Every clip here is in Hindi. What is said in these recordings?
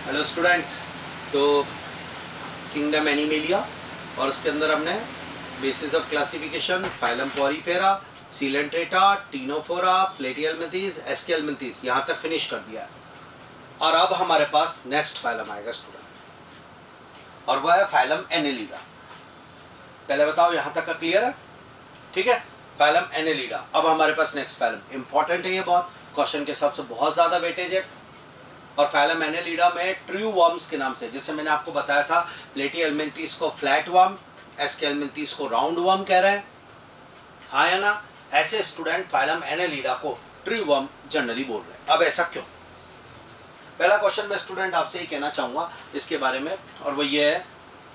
Hello students. तो किंगडम एनिमेलिया और उसके अंदर हमने basis of classification, phylum Porifera, Coelenterata, Ctenophora, Platyhelminthes, Aschelminthes यहाँ तक फिनिश कर दिया है। और अब हमारे पास नेक्स्ट फाइलम आएगा स्टूडेंट, और वह है फाइलम एनेलिडा। पहले बताओ यहाँ तक का क्लियर है? ठीक है, फाइलम एनेलिडा। अब हमारे पास नेक्स्ट फाइलम इंपॉर्टेंट है, ये बहुत क्वेश्चन के हिसाब से बहुत ज़्यादा वेटेज है। और फाइलम एनेलिडा में ट्रू वर्म्स के नाम से, जैसे मैंने आपको बताया था, प्लेटियलमिंथीज को फ्लैट वर्म, एस्केलमिंथीज को राउंड वर्म कह रहे हैं, हाँ या ना? ऐसे स्टूडेंट फाइलम एनेलिडा को ट्रू वर्म जनरली बोल रहे हैं। अब ऐसा क्यों? पहला क्वेश्चन मैं स्टूडेंट आपसे ही कहना चाहूँगा इसके बारे में, और वो ये है,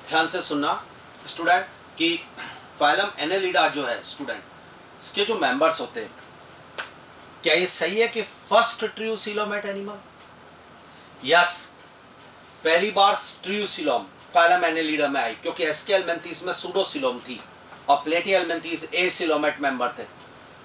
ध्यान से सुनना स्टूडेंट, कि फाइलम एनेलिडा जो है स्टूडेंट, इसके जो मेंबर्स होते हैं, क्या ये सही है कि first true coelomate animal? Yes, पहली बार ट्रियोसीलोम फाइलम एनेलिडा में आई, क्योंकि एस्केलमिंथीज में सूडोसीलोम थी और प्लेटियलमिंथीज एसिलोमेट मेंबर थे।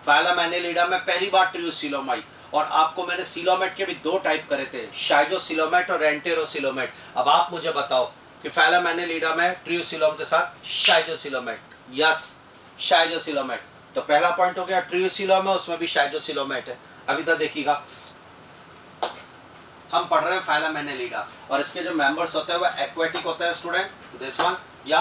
फाइलम एनेलिडा में पहली बार ट्रियोसीलोम आई, और आपको मैंने सीलोमेट के भी दो टाइप करे थे, शाइजोसीलोमेट और एंटेरोसीलोमेट। अब आप मुझे बताओ कि फाइलम एनेलिडा में ट्रियोसीलोम के साथ शाइजोसीलोमेट? यस, शाइजोसीलोमेट। तो पहला पॉइंट हो गया, ट्रियोसीलोम है उसमें भी शाइजोसीलोमेट है। अभी तक देखिएगा, हम पढ़ रहे हैं फाइलम एनेलिडा, और इसके जो मेंबर्स होते हैं वो एक्वेटिक होते हैं स्टूडेंट, दिस वन, या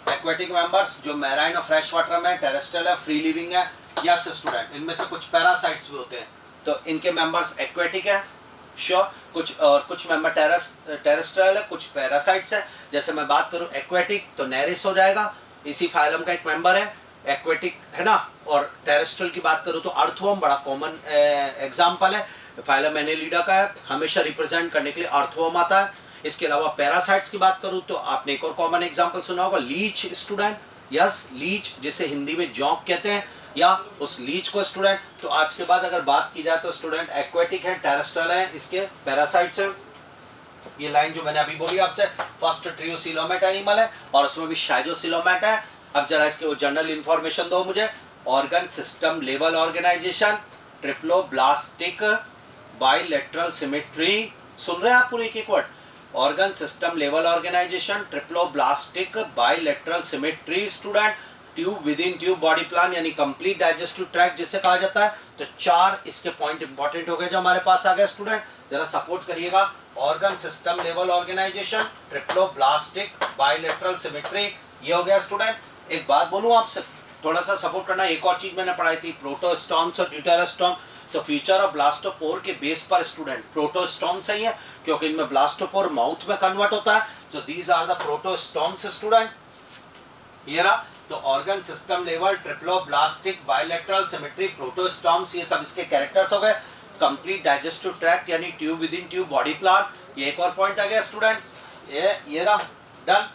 एक्वेटिक मेंबर्स जो मैराइन और फ्रेश वाटर में, टेरेस्ट्रियल है, फ्री लिविंग है। यस स्टूडेंट, इनमें से कुछ पैरासाइट्स भी होते हैं, तो इनके मेंबर्स एक्वेटिक है, श्योर। कुछ मेंबर टेरेस्ट्रियल है, कुछ पैरासाइट्स है। जैसे मैं बात करूं एक्वेटिक, तो नेरिस हो जाएगा, इसी फाइलम का एक मेंबर है, एक्वेटिक है ना। और टेरेस्ट्रियल की बात करूं तो अर्थवर्म बड़ा कॉमन एग्जाम्पल है, फाइलम एनेलिडा का है, हमेशा रिप्रेजेंट करने के लिए अर्थवर्म आता है। इसके अलावा पैरासाइट्स की बात करूं तो आपने एक और कॉमन एग्जांपल सुना होगा, लीच स्टूडेंट। यस, लीच, जिसे हिंदी में जौंक कहते हैं, या उस लीच को स्टूडेंट। तो आज के बाद अगर बात की जाए तो स्टूडेंट एक्वेटिक है, टेरेस्ट्रियल है, इसके पैरासाइट्स है। ये लाइन जो मैंने अभी बोली आपसे, फर्स्ट ट्रियोसीलोमेट एनिमल है और उसमें भी शाइजोसीलोमेट है। अब जरा इसके वो जनरल इंफॉर्मेशन दो मुझे। Organ system level organisation, triploblastic, bilateral symmetry. सुन रहे हैं आप पूरे एक एक word? Organ system level organisation, triploblastic, bilateral symmetry student, tube within tube body plan, यानी कंप्लीट डाइजेस्टिव ट्रैक्ट जिसे कहा जाता है। तो चार इसके पॉइंट इंपॉर्टेंट हो गए जो हमारे पास आ गए स्टूडेंट, जरा सपोर्ट करिएगा। Organ system level organisation, triploblastic, bilateral symmetry, ये हो गया स्टूडेंट। एक बात बोलूं आपसे, थोड़ा सा सपोर्ट करना। एक और चीज मैंने पढ़ाई थी, प्रोटोस्टॉम्स और ड्यूटेरोस्टॉम। तो फ्यूचर ऑफ ब्लास्टोपोर के बेस पर स्टूडेंट प्रोटोस्टॉम सही है, क्योंकि इनमें ब्लास्टोपोर माउथ में कन्वर्ट होता है। तो these are the protostomes student. ये रहा, तो organ system level, triploblastic, bilateral symmetry, protostomes, ये सब इसके कैरेक्टर्स हो गए। कंप्लीट डाइजेस्टिव ट्रैक्ट यानी tube within tube body plan, ये एक और पॉइंट आ गया स्टूडेंट। ये रहा, डन।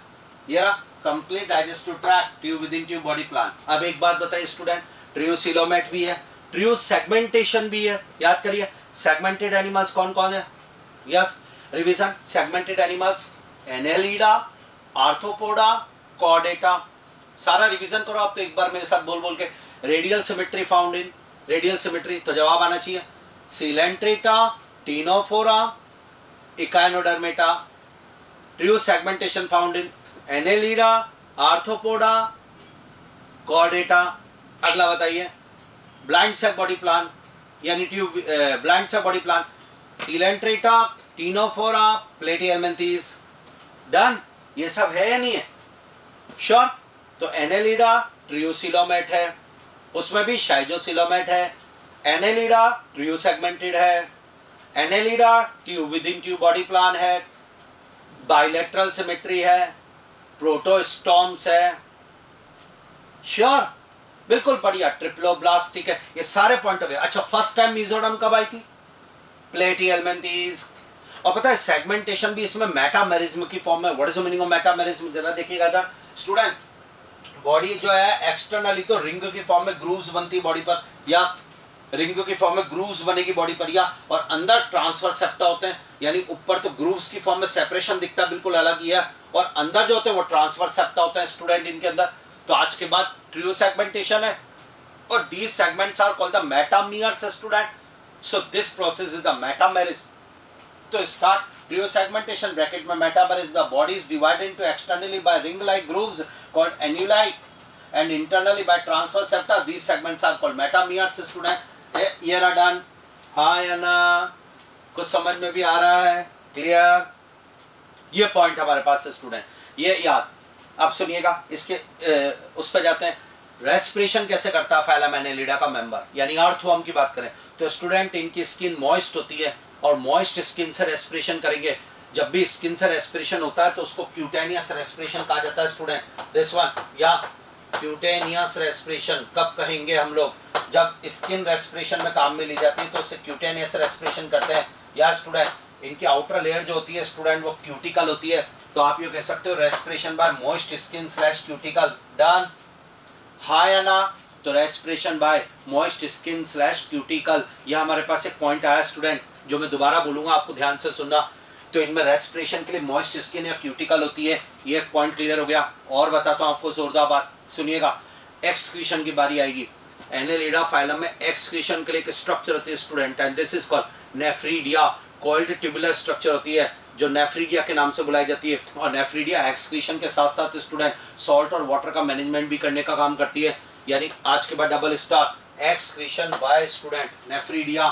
ये रहा complete digestive tract, tube within tube body plan. अब एक बात बताइए स्टूडेंट, ट्रियोसीलोमेट भी है, ट्रियो सेगमेंटेशन भी है। याद करिए, सेगमेंटेड एनिमल्स कौन कौन है? Yes, revision. Segmented animals Annelida, Arthropoda, Chordata. सारा रिवीजन करो आप तो एक बार मेरे साथ बोल बोल के। Radial symmetry found in, radial symmetry, तो जवाब आना चाहिए Coelenterata, Ctenophora, Echinodermata. True segmentation found in Annelida, Arthropoda, Chordata. अगला बताइए, ब्लाइंड सेक बॉडी प्लान यानी tube blind sac body plan, Coelenterata, Ctenophora, Platyhelminthes. Done. ये सब है या नहीं है? श्योर। तो एनेलिडा ट्रियोसीलोमेट है, उसमें भी शाइजोसीलोमेट है। एनेलिडा ट्रियो सेगमेंटेड है, Annelida tube within tube body plan है, बाइलेटरल सिमेट्री है, प्रोटोस्टॉम्स है। श्योर, बिल्कुल बढ़िया। ट्रिप्लोब्लास्टिक है, ये सारे पॉइंट हो गए। अच्छा, फर्स्ट टाइम मीजोडर्म कब आई थी? प्लेटियलमिंथीज। और पता है सेगमेंटेशन भी इसमें मेटामेरिज्म की फॉर्म में। What is the meaning of metamerism? जरा देखिएगा इधर स्टूडेंट। बॉडी जो है एक्सटर्नली तो रिंग की फॉर्म में ग्रूव्स बनती बॉडी पर, या रिंग की फॉर्म में ग्रूव्स बनेगी बॉडी पर, या और अंदर ट्रांसफर सेप्टा होते हैं, यानी ऊपर तो ग्रूव्स की फॉर्म में सेपरेशन दिखता है बिल्कुल अलग ही है, और अंदर जो होते हैं वो ट्रांसफर सेप्टा होते हैं स्टूडेंट इनके अंदर। तो आज के बाद ट्रियो सेगमेंटेशन है, और these segments are called the metameres student. So this process is the metameres. तो स्टार्ट Previous segmentation bracket में metabolism, the body is divided into externally by ring-like grooves called annuli and internally by transverse septa. These segments are called metameres. Student, here are done. हाँ या ना? कुछ समझ में भी आ रहा है? Clear? ये पॉइंट हमारे पास है स्टूडेंट, ये याद। अब सुनिएगा, इसके उस पर जाते हैं। रेस्पिरेशन कैसे करता है फाइलम एनेलिडा का मेंबर, यानी अर्थवर्म की बात करें तो स्टूडेंट इनकी स्किन मॉइस्ट होती है और मॉइस्ट स्किन से रेस्पिरेशन करेंगे। जब भी स्किन से रेस्पिरेशन होता है तो उसको क्यूटेनियस रेस्पिरेशन कहा जाता है स्टूडेंट, दिस वन, या क्यूटेनियस रेस्पिरेशन कब कहेंगे हम लोग, जब स्किन रेस्पिरेशन में काम में ली जाती है तो उससे क्यूटेनियस रेस्पिरेशन करते हैं। या स्टूडेंट इनकी आउटर लेयर जो होती है स्टूडेंट वो क्यूटिकल होती है, तो आप ये कह सकते हो respiration bye moist skin slash cuticle. Done, हाँ या ना? तो respiration bye moist skin slash cuticle, यह हमारे पास एक पॉइंट आया स्टूडेंट जो मैं दोबारा बोलूंगा, आपको ध्यान से सुनना। तो इनमें रेस्पिरेशन के लिए मॉइस्ट स्किन या क्यूटिकल होती है, ये एक पॉइंट क्लियर हो गया। और बताता हूँ आपको जोरदार बात, सुनिएगा। एक्सक्रीशन की बारी आएगी। एनेलिडा फाइलम में एक्सक्रीशन के लिए एक स्ट्रक्चर होती है student, and this is called nephridia. Coiled tubular structure होती है जो नेफ्रीडिया के नाम से बुलाई जाती है। और नेफ्रीडिया एक्सक्रीशन के साथ साथ स्टूडेंट सॉल्ट और वाटर का मैनेजमेंट भी करने का काम करती है, यानी आज के बाद double star excretion by student nephridia.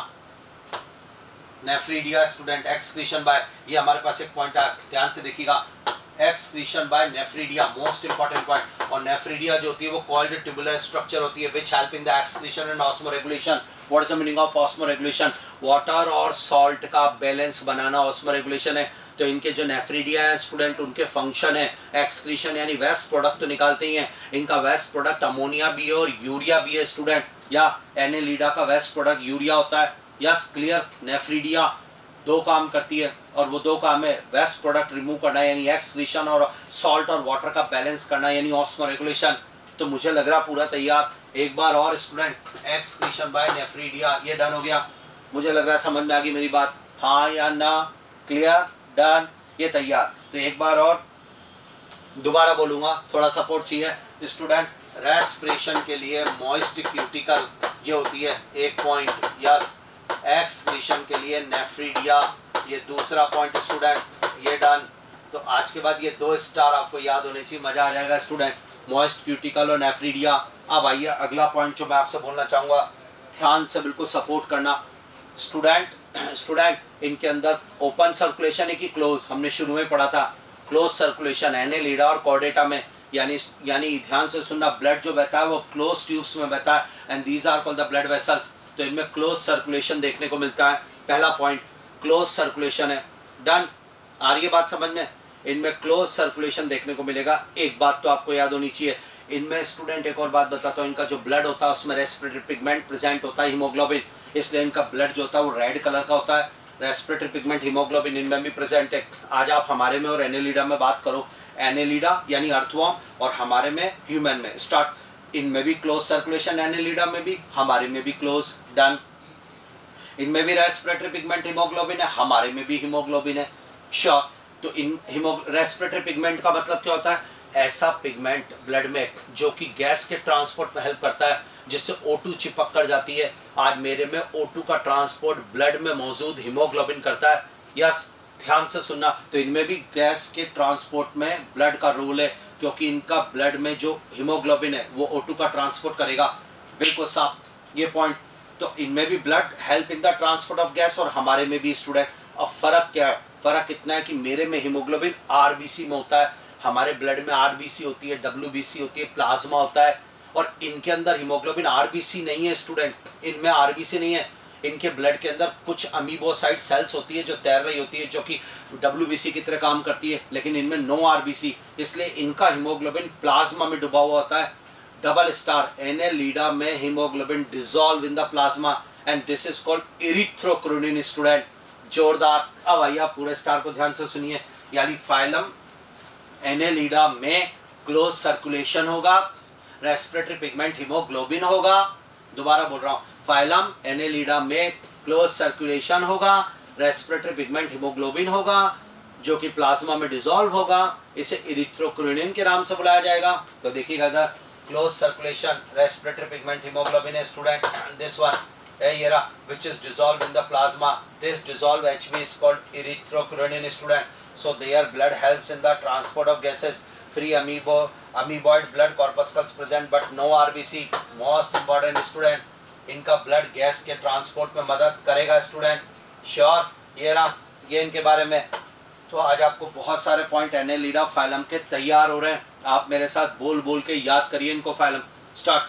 Nephridia student excretion by, ये हमारे पास एक पॉइंट है, ध्यान से देखिएगा। Excretion by nephridia, most important point. और नेफ्रीडिया जो होती है वो कॉइल्ड ट्यूबुलर स्ट्रक्चर होती है which help in the excretion and osmoregulation. What is the meaning of osmoregulation? Water और सॉल्ट का बैलेंस बनाना ऑस्मोरेगुलेशन है। तो इनके जो नेफ्रीडिया है स्टूडेंट, उनके फंक्शन है एक्सक्रीशन, यानी वेस्ट प्रोडक्ट तो निकालते ही हैं। इनका वेस्ट प्रोडक्ट अमोनिया भी है और यूरिया भी है स्टूडेंट, या एनेलिडा का वेस्ट प्रोडक्ट यूरिया होता है। यस क्लियर, नेफ्रीडिया दो काम करती है और वो दो काम है वेस्ट प्रोडक्ट रिमूव करना यानी एक्सक्रीशन, और सॉल्ट और वाटर का बैलेंस करना यानी ऑस्मोरेगुलेशन। तो मुझे लग रहा पूरा तैयार। एक बार और स्टूडेंट, एक्सक्रीशन बाय नेफ्रीडिया, ये डन हो गया। मुझे लग रहा है समझ में आ गई मेरी बात, हाँ या ना? क्लियर, डन, ये तैयार। तो एक बार और दोबारा बोलूंगा, थोड़ा सपोर्ट चाहिए स्टूडेंट। रेस्पिरेशन के लिए मॉइस्ट क्यूटिकल ये होती है एक पॉइंट, यस। एक्सक्रीशन के लिए नेफ्रीडिया, ये दूसरा पॉइंट स्टूडेंट, ये डन। तो आज के बाद ये 2 स्टार आपको याद होने चाहिए, मजा आ जाएगा स्टूडेंट, मॉइस्ट क्यूटिकल और नेफ्रीडिया। अब आइए अगला पॉइंट जो मैं आपसे बोलना चाहूँगा, ध्यान से बिल्कुल सपोर्ट करना स्टूडेंट। इनके अंदर ओपन सर्कुलेशन है कि क्लोज, हमने शुरू में पढ़ा था क्लोज सर्कुलेशन एनेलिडा और कॉर्डेटा में, यानी ध्यान से सुनना, ब्लड जो बहता है वो क्लोज ट्यूब्स में बहता है and these are called the blood vessels. तो इनमें क्लोज सर्कुलेशन देखने को मिलता है, पहला पॉइंट क्लोज सर्कुलेशन है। डन, आ रही है बात समझ में? इनमें क्लोज सर्कुलेशन देखने को मिलेगा। एक बात तो आपको याद होनी चाहिए, इनमें स्टूडेंट एक और बात बताता हूँ, इनका जो ब्लड होता है उसमें रेस्पिरेटरी पिगमेंट प्रेजेंट होता है, हीमोग्लोबिन, इसलिए इनका ब्लड जो होता है वो रेड कलर का होता है। रेस्पिरेटरी पिगमेंट हीमोग्लोबिन इनमें भी प्रेजेंट है। आज आप हमारे में और एनेलिडा में बात करो, एनेलिडा यानी अर्थवर्म और हमारे में ह्यूमन में स्टार्ट, इनमें भी क्लोज सर्कुलेशन, एनेलिडा में भी, हमारे में भी क्लोज। डन, इनमें भी रेस्पिरेटरी पिगमेंट हीमोग्लोबिन है, हमारे में भी हीमोग्लोबिन है, श्योर। तो इन रेस्पिरेटरी पिगमेंट का मतलब क्या होता है? ऐसा पिगमेंट ब्लड में जो कि गैस के ट्रांसपोर्ट में हेल्प करता है, जिससे O2 चिपक कर जाती है। आज मेरे में O2 का ट्रांसपोर्ट ब्लड में मौजूद हीमोग्लोबिन करता है, यस, ध्यान से सुनना। तो इनमें भी गैस के ट्रांसपोर्ट में ब्लड का रोल है, क्योंकि इनका ब्लड में जो हीमोग्लोबिन है वो O2 का ट्रांसपोर्ट करेगा, बिल्कुल साफ ये पॉइंट। तो इनमें भी blood help in the transport of gas और हमारे में भी स्टूडेंट। अब फर्क क्या है? फर्क इतना है कि मेरे में हीमोग्लोबिन RBC में होता है, हमारे ब्लड में RBC होती है, WBC होती है, प्लाज्मा होता है, और इनके अंदर हीमोग्लोबिन RBC नहीं है स्टूडेंट, इनमें RBC नहीं है। इनके ब्लड के अंदर कुछ अमीबोसाइट सेल्स होती है जो तैर रही होती है, जो कि WBC की तरह काम करती है, लेकिन इनमें नो RBC, इसलिए इनका हीमोग्लोबिन प्लाज्मा में डूबा हुआ होता है। डबल स्टार, एनेलिडा में haemoglobin dissolve in the plasma and this is called erythrocruorin student. जोरदार। अब आइए आप पूरे स्टार को ध्यान से सुनिए, यानी फाइलम एनेलिडा में क्लोज सर्कुलेशन होगा, रेस्पिरेटरी पिगमेंट हीमोग्लोबिन होगा। दोबारा बोल रहा हूँ, फाइलम एनेलिडा में क्लोज सर्कुलेशन होगा, रेस्पिरेटरी पिगमेंट हीमोग्लोबिन होगा जो कि प्लाज्मा में डिसॉल्व होगा, इसे इरिथ्रोक्रोनिन के नाम से बुलाया जाएगा। तो देखिएगा इधर close circulation, respiratory pigment haemoglobin है स्टूडेंट, दिस वन ये रहा, which is dissolved in the plasma. This dissolved Hb is called erythrocytonin student. So their blood helps in the transport of gases. Free amoeboid blood corpuscles present but no RBC. Most important student, इनका ब्लड गैस के ट्रांसपोर्ट में मदद करेगा स्टूडेंट, श्योर। ये रहा, ये इनके बारे में। तो आज आपको बहुत सारे पॉइंट एनेलिडा फाइलम के तैयार हो रहे हैं। आप मेरे साथ बोल बोल के याद करिए इनको। Phylum start,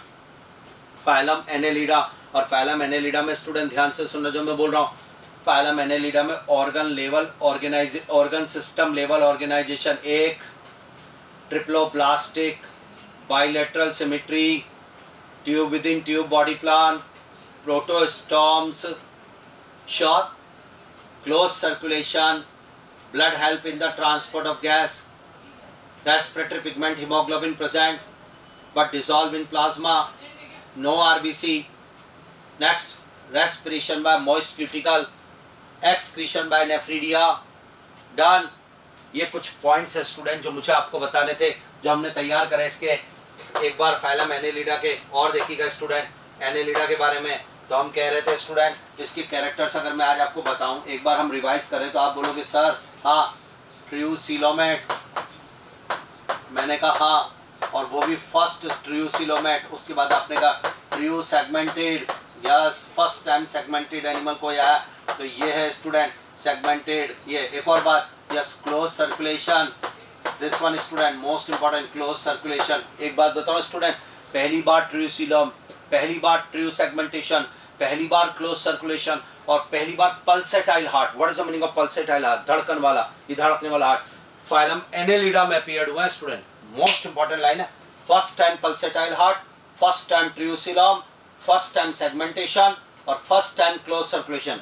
phylum Annelida. और फाइलम एनेलिडा में स्टूडेंट ध्यान से सुनना जो मैं बोल रहा हूँ। फाइलम एनेलिडा में ऑर्गन सिस्टम लेवल ऑर्गेनाइजेशन, एक triploblastic, bilateral symmetry, tube within tube body plan, protostomes, short close circulation, blood help in the transport of gas, respiratory pigment hemoglobin present but dissolved in plasma, no RBC. Next, respiration by moist cuticle, excretion by nephridia. Done. ये कुछ पॉइंट्स है स्टूडेंट जो मुझे आपको बताने थे, जो हमने तैयार करे इसके। एक बार फाइलम एनेलिडा के और देखिएगा स्टूडेंट, एनेलिडा के बारे में। तो हम कह रहे थे स्टूडेंट इसकी कैरेक्टर्स अगर मैं आज आपको बताऊं, एक बार हम रिवाइज करें तो आप बोलोगे सर हाँ ट्रियोसिलोमेट, मैंने कहा हाँ, और वो भी फर्स्ट ट्रियोसिलोमेट। उसके बाद आपने कहा trio segmented, yes first time segmented animal कोई आया तो ये है स्टूडेंट सेगमेंटेड। ये एक और बात, yes close circulation, this one student most important, close circulation. एक बात बताओ स्टूडेंट, पहली बार ट्रियोसिलोम, पहली बार ट्रियो सेगमेंटेशन, पहली बार क्लोज सर्कुलेशन और पहली बार pulsatile heart. What is the meaning of pulsatile heart? धड़कन वाला, ये धड़कने वाला हार्ट फाइलम एनेलिडा में अपीयर्ड हुआ है स्टूडेंट। मोस्ट इंपॉर्टेंट लाइन है, first time pulsatile heart, first time true coelom, first time segmentation और first time close circulation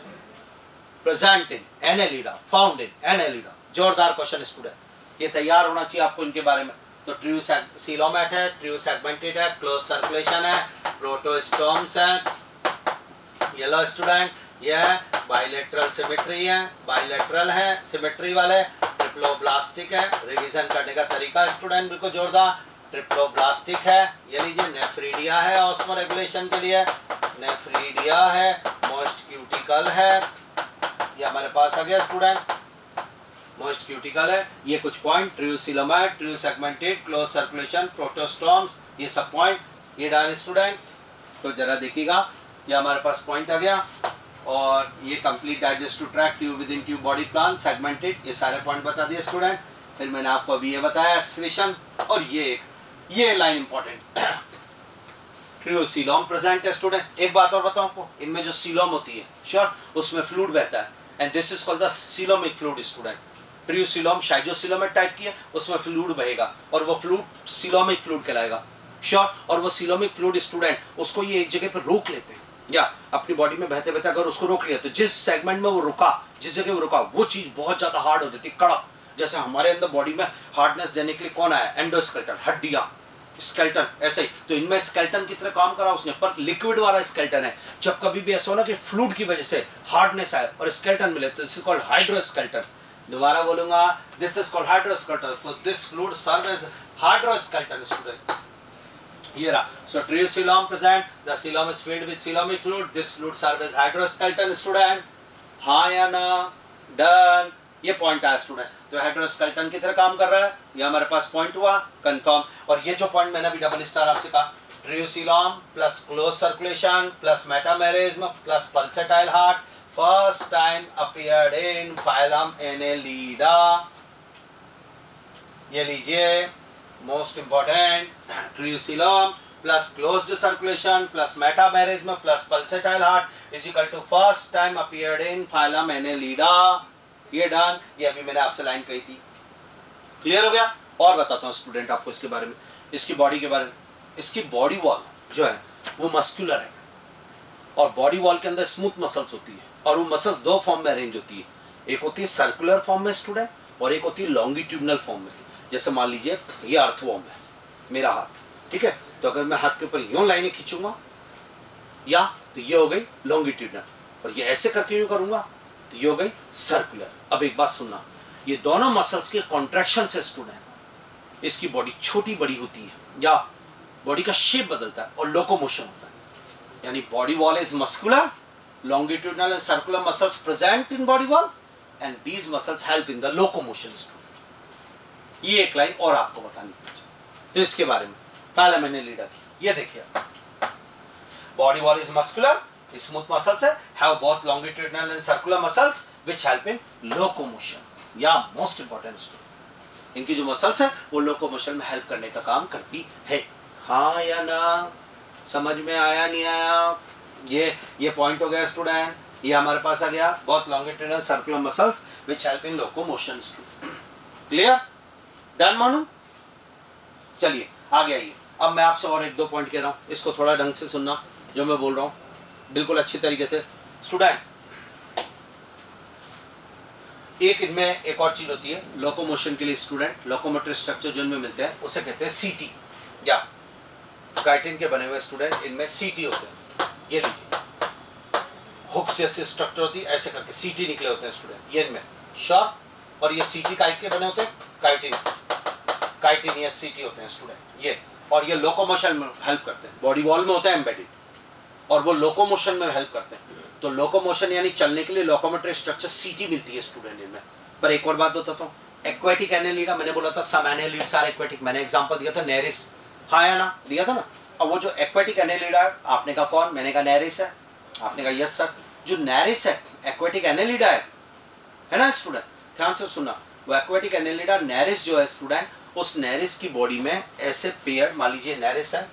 present in Annelida, found in Annelida. जोरदार क्वेश्चन स्टूडेंट, ये तैयार होना चाहिए आपको इनके बारे में। तो ट्रियोसिलोमेट है, ट्रियो सेगमेंटेड है, क्लोज सर्कुलेशन है, प्रोटोस्टॉम्स है, येलो स्टूडेंट, ये है बाइलेटरल सिमेट्री है, बाइलेटरल है सिमेट्री वाले, ट्रिप्लोब्लास्टिक है। रिवीजन करने का तरीका स्टूडेंट बिल्कुल जोरदार, ट्रिप्लोब्लास्टिक है, ये लीजिए नेफ्रीडिया है ऑस्मो रेगुलेशन के लिए, नेफ्रीडिया है, मोस्ट क्यूटिकल है, ये हमारे पास आ गया स्टूडेंट, मोस्ट क्यूटिकल है। ये कुछ point, true coelomate, true segmented, close circulation, protostomes, ये सब पॉइंट ये डाल स्टूडेंट। तो जरा देखिएगा, ये हमारे पास पॉइंट आ गया। और ये complete digestive tract, tube within tube body plan, segmented, ये सारे पॉइंट बता दिए स्टूडेंट। फिर मैंने आपको अभी ये बताया एक्सक्रीशन, और ये लाइन इंपॉर्टेंट, ट्रियोसिलोम प्रेजेंट है स्टूडेंट। एक बात और बताऊं आपको, इनमें जो सीलोम होती है श्योर, उसमें फ्लूइड बहता है and this is called the coelomic fluid student. ट्रियोसिलोम शाइजोसिलोमेट टाइप की है, उसमें फ्लूइड बहेगा और वो फ्लूइड सीलोमिक फ्लूइड कहलाएगा श्योर। और वो सीलोमिक फ्लूइड स्टूडेंट उसको ये एक जगह पर रोक लेते हैं, या अपनी बॉडी में बहते बहते अगर उसको रोक लिया तो जिस सेगमेंट में वो रुका, जिस जगह वो रुका, वो चीज बहुत ज्यादा हार्ड हो जाती है, कड़क। जैसे हमारे अंदर बॉडी में हार्डनेस देने के लिए कौन आया? एंडोस्केलेटन, हड्डियां, स्केलेटन, ऐसे ही। तो इनमें स्केलेटन की तरह काम करा उसने, पर लिक्विड वाला स्केलेटन है। जब कभी भी ऐसा हो ना कि फ्लूइड की वजह से हार्डनेस आए और स्केलेटन मिले तो दिस इज कॉल्ड हाइड्रोस्केलेटन। दोबारा बोलूंगा, this is called hydroskeleton. So this fluid serve as hydroskeleton student. ये रहा, so triosilom present, the coelom is filled with coelomic fluid, this fluid serves as hydroskeleton student, हाँ या ना? डन। ये पॉइंट आया स्टूडेंट, तो हाइड्रोस्केलेटन की तरह काम कर रहा है, ये हमारे पास पॉइंट हुआ कंफर्म। और ये जो पॉइंट मैंने अभी डबल स्टार आपसे कहा, true coelom plus close circulation plus metamerism plus pulsatile heart, first time appeared in phylum Annelida. ये लीजिए most important, true coelom plus closed circulation plus metamerism plus pulsatile heart is equal to first time appeared in phylum Annelida. ये डन। ये अभी मैंने आपसे लाइन कही थी, क्लियर हो गया? और बताता हूँ स्टूडेंट आपको इसके बारे में, इसकी बॉडी के बारे में। इसकी बॉडी वॉल जो है वो मस्कुलर है, और बॉडी वॉल के अंदर स्मूथ मसल्स होती है, और वो मसल्स दो फॉर्म में अरेंज होती है, एक होती है सर्कुलर फॉर्म में स्टूडेंट, और एक होती है लॉन्गिट्यूडनल फॉर्म में। जैसे मान लीजिए ये अर्थवॉर्म है मेरा हाथ, ठीक है, तो अगर मैं हाथ के ऊपर यूं लाइनें खींचूंगा या तो ये हो गई लॉन्गिट्यूडनल, और ये ऐसे करके यूं करूंगा तो ये हो गई सर्कुलर। अब एक बात सुनना, ये दोनों मसल्स के कॉन्ट्रैक्शन से स्टूडेंट इसकी बॉडी छोटी बड़ी होती है, या बॉडी का शेप बदलता है और लोकोमोशन होता है। यानी body wall is muscular, longitudinal and circular muscles present in body wall and these muscles help in the locomotion. ये एक लाइन और आपको बतानी थी तो इसके बारे में पहले मैंने लीडर की। ये देखिए, body wall is muscular, smooth muscles है, have both longitudinal and circular muscles which help in locomotion. या मोस्ट इंपॉर्टेंट, इनकी जो मसल्स है वो लोकोमोशन में हेल्प करने का काम करती है। हाँ या ना, समझ में आया नहीं आया? ये पॉइंट हो गया स्टूडेंट, ये हमारे पास आ गया बहुत longitudinal circular muscles which help in locomotion. Clear? Done मानो? चलिए आगे आइए। अब मैं आपसे और एक दो पॉइंट कह रहा हूँ, इसको थोड़ा ढंग से सुनना जो मैं बोल रहा हूँ बिल्कुल अच्छी तरीके से। स्टूडेंट, एक इनमें एक और चीज होती है लोकोमोशन के लिए स्टूडेंट, लोकोमोटरी स्ट्रक्चर जो इनमें मिलते हैं उसे कहते हैं सीटी, या काइटिन के बने हुए स्टूडेंट इनमें सीटी होते हैं। ये लीजिए, हुक्स जैसे स्ट्रक्चर होती है, ऐसे करके सीटी निकले होते हैं स्टूडेंट ये इनमें, श्योर। और ये सीटी काइट के बने होते हैं, काइटिन ये सीटी होते हैं स्टूडेंट ये, और ये लोकोमोशन में हेल्प करते हैं, बॉडी वॉल में होता है एम्बेडेड, और वो लोकोमोशन में हेल्प करते हैं। तो लोकोमोशन यानी चलने के लिए लोकोमोटरी स्ट्रक्चर सीटी मिलती है स्टूडेंट इनमें। पर एक और बात बताता हूँ, एक्वेटिक एनेलिडा मैंने बोला था, सम एनेलिड्स आर एक्वेटिक, मैंने एग्जांपल दिया था नेरिस, हाँ या ना, दिया था ना। अब वो जो एक्वेटिक एनेलिडा है, आपने कहा कौन, मैंने कहा नेरिस है, आपने कहा यस सर। जो नेरिस है एक्वेटिक एनेलिडा है ना स्टूडेंट, ध्यान से सुनना, वो एक्वेटिक एनेलिडा नेरिस जो है स्टूडेंट, उस नेरिस की बॉडी में ऐसे पेयर, मान लीजिए नेरिस है,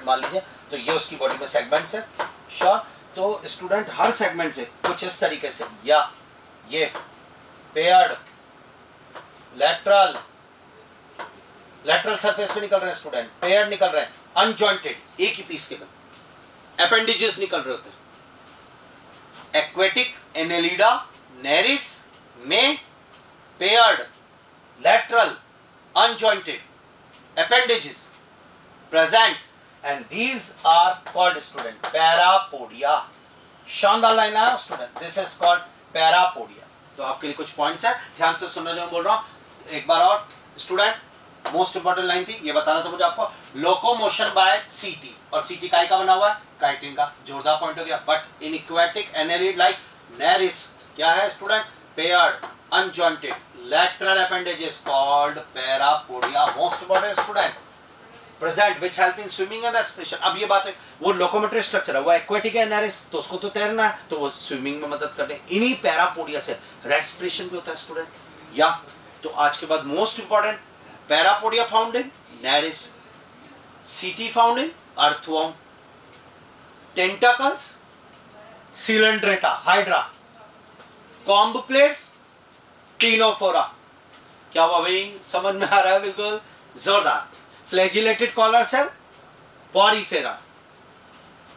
मान लीजिए, तो ये उसकी बॉडी में सेगमेंट्स है, श्योर। तो स्टूडेंट हर सेगमेंट से कुछ इस तरीके से, या ये पेयर्ड लेटरल सरफेस पे निकल रहे हैं स्टूडेंट, पेयर्ड निकल रहे हैं, अनजॉइंटेड एक ही पीस के में अपेंडिजेस निकल रहे होते हैं। एक्वेटिक एनेलिडा नेरिस में paired lateral unjointed appendages present and these are called student parapodia. शानदार लाइन आया student, this is called parapodia. तो आपके लिए कुछ पॉइंट्स है, ध्यान से सुनना जो मैं बोल रहा हूँ एक बार और स्टूडेंट। मोस्ट इंपॉर्टेंट लाइन थी, ये बताना था मुझे आपको, लोकोमोशन बाय सीटी, और सीटी काय का बना हुआ है, काइटिन का, जोरदार पॉइंट हो गया। But in aquatic annelid like Nereis क्या है student, paired unjointed lateral appendages called parapodia. Most important student present which help in swimming and respiration. अब ये बात है, वो लोकोमोटरी स्ट्रक्चर है, वो एक्वेटिक है नेरिस, तो उसको तो तैरना है, तो वो स्विमिंग में मदद करते हैं। इन्हीं पैरापोडिया से रेस्पिरेशन भी होता है स्टूडेंट। या तो आज के बाद most important, parapodia found in Nereis, setae found in earthworm, tentacles Coelenterata Hydra, comb plates Ctenophora. क्या हुआ भाई, समझ में आ रहा है? बिल्कुल जोरदार। Flagellated collar cell porifera.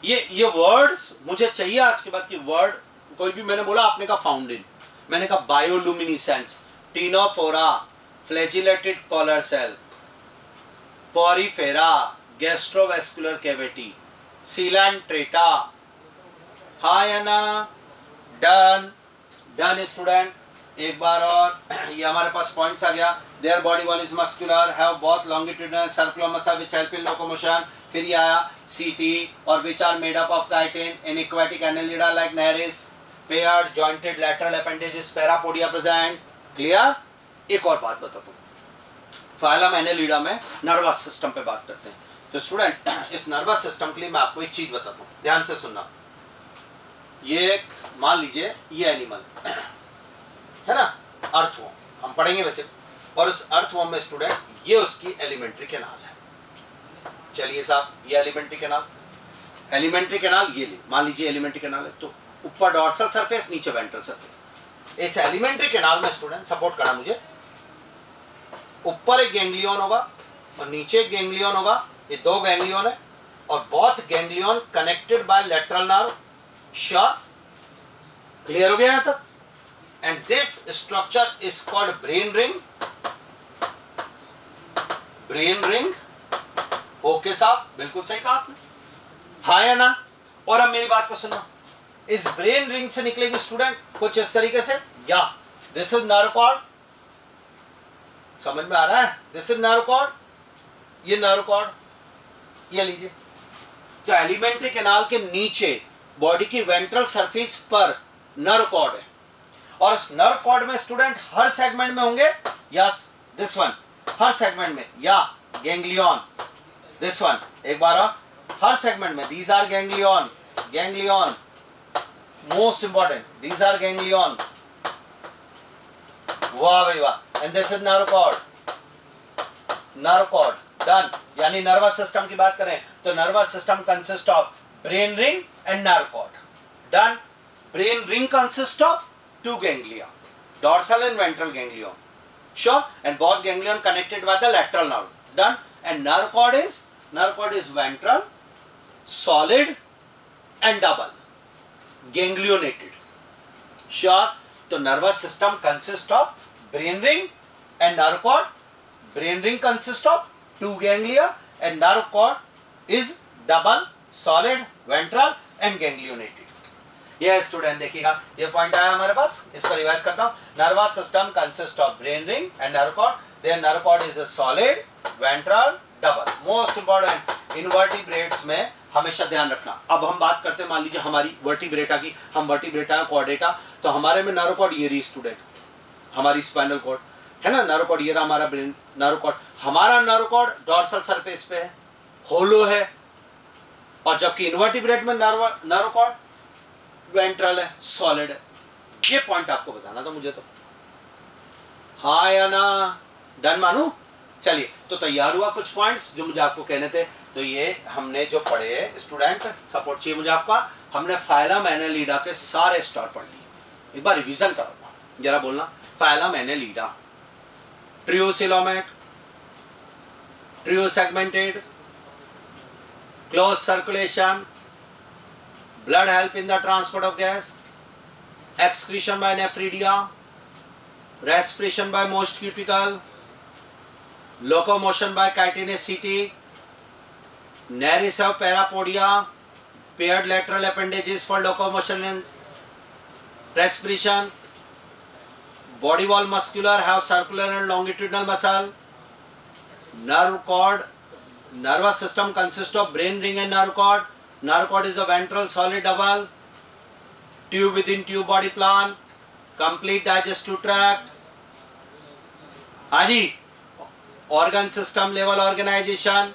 ये वर्ड्स मुझे चाहिए आज के बाद की वर्ड, कोई भी मैंने बोला आपने कहा फाउंडिन, मैंने कहा bioluminescence, Ctenophora, flagellated collar cell, Porifera, gastrovascular cavity, Coelenterata. हाँ या ना? Done done student. एक बार और, ये हमारे पास पॉइंट्स आ गया। Their body wall is muscular, have both longitudinal circular muscle which help in locomotion. फिर ये आया सीटी, और which are made up of chitin in aquatic Annelida like Nereis, paired jointed lateral appendages, parapodia present. Clear? एक और बात बताता हूँ, फाइलम एनेलिडा में नर्वस सिस्टम पे बात करते हैं। तो स्टूडेंट इस नर्वस सिस्टम के लिए मैं आपको एक चीज बताता हूँ, ध्यान से सुनना। ये मान लीजिए ये एनिमल है ना, अर्थवर्म, हम पढ़ेंगे वैसे, और उस अर्थवर्म में स्टूडेंट ये उसकी एलिमेंट्री कैनाल है। चलिए साहब, ये एलिमेंट्री कैनाल ये ले, मान लीजिए एलिमेंट्री कैनाल है, तो ऊपर डॉर्सल सरफेस, नीचे वेंट्रल सरफेस। इस एलिमेंट्री कैनाल में स्टूडेंट सपोर्ट करना मुझे, ऊपर एक गैंग्लियन होगा और नीचे एक गैंग्लियन होगा, ये दो गैंग्लियन है, और both ganglion connected by lateral nerve. Sure? Clear हो गया यहां तक? And this structure is called brain ring. Brain ring. Okay साहब, बिल्कुल सही कहा आपने, हाँ या ना? और अब मेरी बात को सुनना, इस ब्रेन रिंग से निकलेगी स्टूडेंट कुछ इस तरीके से, या दिस इज नर्व कॉर्ड, समझ में आ रहा है? दिस इज नर्व कॉर्ड, ये नर्व कॉर्ड, ये लीजिए, तो एलिमेंट्री कैनाल के नीचे बॉडी की वेंट्रल सरफेस पर नर्व कॉर्ड है, और इस नर्व कॉर्ड में स्टूडेंट हर सेगमेंट में होंगे, यस दिस वन, हर सेगमेंट में, या गैंग्लियन, दिस वन, एक बार हर सेगमेंट में, these are ganglion, ganglion most important, these are ganglion, वाह भाई वाह, and this is nerve cord, nerve cord done. यानी नर्वस सिस्टम की बात करें तो nervous system consist of brain ring and nerve cord, done. Brain ring consist of 2 ganglia, dorsal and ventral ganglion, sure, and both ganglion connected by the lateral nerve, done. And nerve cord is ventral, solid and double ganglionated, sure. तो nervous system consists of brain ring and nerve cord. Brain ring consists of 2 ganglia and nerve cord is double, solid, ventral and ganglionated. ये स्टूडेंट देखिएगा, ये पॉइंट आया हमारे पास, इसको रिवाइज करता हूँ। Nervous system consist of brain ring and nerve cord, their nerve cord is a solid, ventral, double. Most important invertebrates में हमेशा ध्यान रखना। अब हम बात करते हैं, मान लीजिए हमारी वर्टिब्रेटा की, हम वर्टिब्रेटा है कॉर्डेटा, तो हमारे में नर्व कॉर्ड ये रही स्टूडेंट, हमारी स्पाइनल कॉर्ड है ना, नर्व कॉर्ड ये रहा हमारा ब्रेन नर्व कॉर्ड। हमारा नर्व कॉर्ड डॉर्सल सरफेस पे है, होलो है, और जबकि इनवर्टिब्रेट में नर्व कॉर्ड वेंट्रल है, सॉलिड है। ये पॉइंट आपको बताना था मुझे, तो हाँ या ना, डन मानू? चलिए, तो तैयार हुआ कुछ पॉइंट्स जो मुझे आपको कहने थे। तो ये हमने जो पढ़े स्टूडेंट, सपोर्ट चाहिए मुझे आपका, हमने फाइलम एनेलिडा के सारे स्टार पढ़ लिए। एक बार रिवीजन कराऊंगा, जरा बोलना, phylum Annelida, true coelomate, true segmented, closed circulation, blood help in the transport of gas, excretion by nephridia, respiration by most cuticle, locomotion by chitinacity, nares of parapodia, paired lateral appendages for locomotion and respiration, body wall muscular have circular and longitudinal muscle, nerve cord, nervous system consists of brain ring and nerve cord. Nerve cord is a ventral solid double, tube within tube body plan, complete digestive tract, हाँ जी, organ system level organization,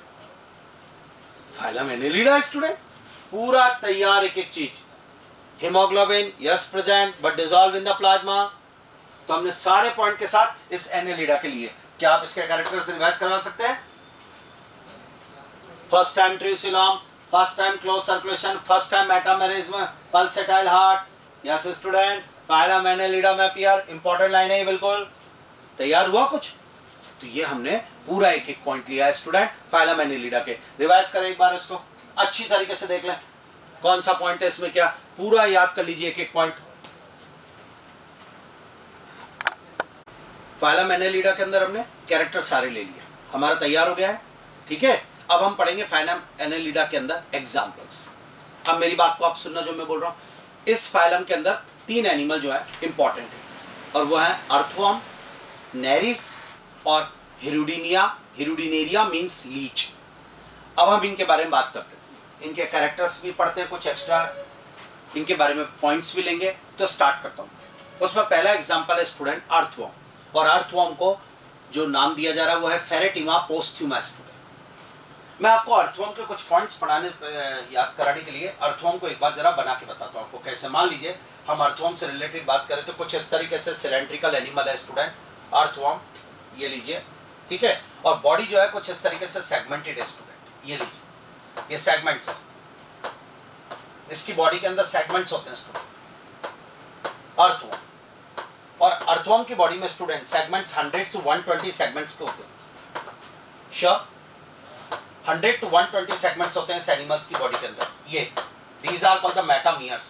phylum Annelida student, पूरा तैयार एक एक चीज। Haemoglobin yes present but dissolve in the plasma. तो हमने सारे पॉइंट के साथ इस एनेलिडा के लिए, क्या आप इसके कैरेक्टर्स रिवाइज करवा सकते हैं? First time true coelom, first time close circulation, first time metamerism, pulsatile heart, yes student, phylum Annelida में अपीयर, इंपॉर्टेंट लाइन है बिल्कुल। तैयार हुआ कुछ? तो ये हमने पूरा एक एक पॉइंट लिया है स्टूडेंट फाइलम एनेलिडा के। रिवाइज करें एक बार, इसको अच्छी तरीके से देख लें, कौन सा पॉइंट है इसमें, क्या पूरा याद कर लीजिए एक एक पॉइंट। फाइलम एनेलिडा के अंदर हमने कैरेक्टर सारे ले लिए, हमारा तैयार हो गया है, ठीक है। अब हम पढ़ेंगे फाइलम एनेलिडा के अंदर एग्जाम्पल्स। अब मेरी बात को आप सुनना जो मैं बोल रहा हूँ। इस फाइलम के अंदर 3 एनिमल जो है इंपॉर्टेंट है, और वो है अर्थवर्म, नेरिस और हिरुडिनिया। Hirudinaria means Leach. अब हम इनके बारे में बात करते हैं, इनके कैरेक्टर्स भी पढ़ते हैं, कुछ एक्स्ट्रा इनके बारे में पॉइंट्स भी लेंगे। तो स्टार्ट करता हूँ। उसमें पहला एग्जाम्पल है स्टूडेंट अर्थवर्म, और अर्थवर्म को जो नाम दिया जा रहा है वो है फेरेटिमा पोस्थ्यूमा स्टूडेंट। मैं आपको अर्थवर्म के कुछ पॉइंट्स पढ़ाने याद कराने के लिए अर्थवर्म को एक बार जरा बना के बताता हूँ आपको कैसे। मान लीजिए हम अर्थवर्म से रिलेटेड बात करें तो कुछ इस तरीके से सिलेंड्रिकल एनिमल है स्टूडेंट अर्थवर्म, ये लीजिए, ठीक है। और बॉडी जो है कुछ इस तरीके से सेगमेंटेड है स्टूडेंट, ये लीजिए, ये सेगमेंट्स है, इसकी बॉडी के अंदर सेगमेंट्स होते हैं स्टूडेंट अर्थवर्म। और अर्थवर्म की बॉडी में स्टूडेंट सेगमेंट्स 100 to 120 सेगमेंट्स के होते हैं, श्योर 100 to 120 सेगमेंट्स होते हैं इस एनिमल्स की बॉडी के अंदर। ये these are called the metameres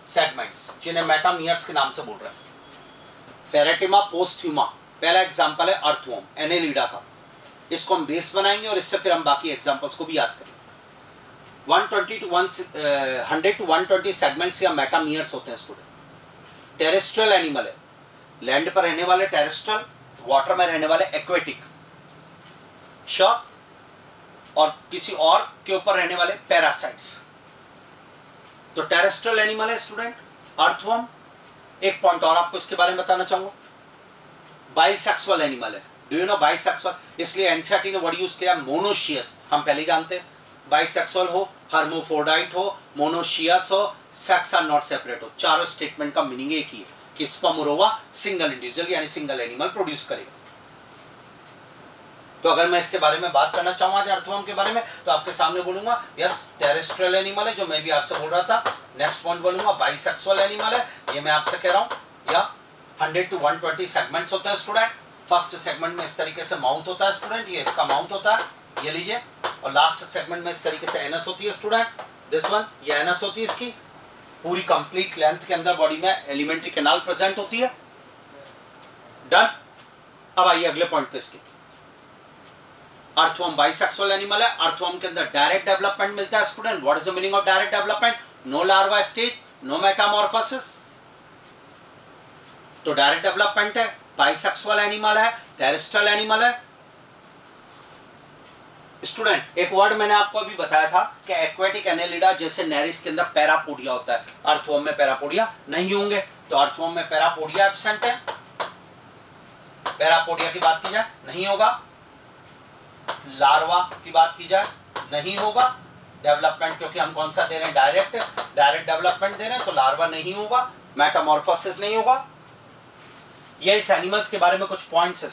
segments, जिन्हें मेटामियर्स के नाम से बोल रहे हैं। फेरेटिमा पोस्थ्यूमा पहला एग्जांपल है अर्थवर्म एनेलिडा का। इसको हम बेस बनाएंगे और इससे फिर हम बाकी एग्जांपल्स को भी याद करेंगे। 100 to 120 सेगमेंट्स या मेटामियर्स होते हैं स्टूडेंट। टेरेस्ट्रियल एनिमल है, लैंड पर रहने वाले टेरेस्ट्रियल, वाटर में रहने वाले एक्वेटिक, श्योर। और किसी और के ऊपर रहने वाले पैरासाइट्स। तो टेरेस्ट्रियल एनिमल है स्टूडेंट अर्थवर्म। एक पॉइंट और आपको इसके बारे में बताना चाहूंगा, बाइसेक्सुअल एनिमल है। Do you know bisexual? इसलिए एनसीईआरटी ने वर्ड यूज किया मोनोशियस, हम पहले ही जानते हैं। बाइसेक्सुअल हो, हर्मोफ्रोडाइट हो, मोनोशियस हो, सेक्स आर नॉट सेपरेट हो, चारों स्टेटमेंट का मीनिंग एक ही है कि स्पर्म और ओवा सिंगल इंडिविजुअल यानी सिंगल एनिमल प्रोड्यूस करेगा। तो अगर मैं इसके बारे में बात करना चाहूंगा अर्थवर्म के बारे में, तो आपके सामने बोलूंगा यस टेरेस्ट्रियल एनिमल है, जो मैं भी आपसे बोल रहा था। नेक्स्ट पॉइंट बोलूंगा बाइसेक्सुअल एनिमल है, ये मैं आपसे कह रहा हूं। या 100 to 120 सेगमेंट्स होते हैं स्टूडेंट। फर्स्ट सेगमेंट में इस तरीके से माउथ होता है स्टूडेंट, ये इसका माउथ होता है, ये लीजिए। और लास्ट सेगमेंट में इस तरीके से एनस होती है स्टूडेंट, दिस वन, ये एनस होती है इसकी। पूरी कंप्लीट लेंथ के अंदर बॉडी में एलिमेंट्री कैनाल प्रेजेंट होती है। डन। अब आइए अगले पॉइंट पे इसके। अर्थवर्म बाइसेक्सुअल एनिमल है। अर्थवर्म के अंदर डायरेक्ट डेवलपमेंट मिलता है student. What is the meaning of direct development? No larva stage, no metamorphosis. तो डायरेक्ट डेवलपमेंट है, बाइसेक्सुअल एनिमल है, टेरेस्ट्रियल एनिमल है स्टूडेंट। एक वर्ड मैंने आपको अभी बताया था कि एक्वेटिक एनेलिडा जैसे नेरिस के अंदर पैरापोडिया होता है, अर्थवर्म में पैरापोडिया नहीं होंगे। तो अर्थवर्म में पैरापोडिया एब्सेंट है, पैरापोडिया की बात की जाए नहीं होगा। लार्वा की बात की जाए नहीं होगा। डेवलपमेंट क्योंकि हम कौन सा दे रहे हैं? डायरेक्ट डेवलपमेंट दे रहे हैं, तो लार्वा नहीं होगा, मेटामॉर्फोसिस नहीं होगा। ये इस एनिमल्स के बारे में कुछ पॉइंट्स है।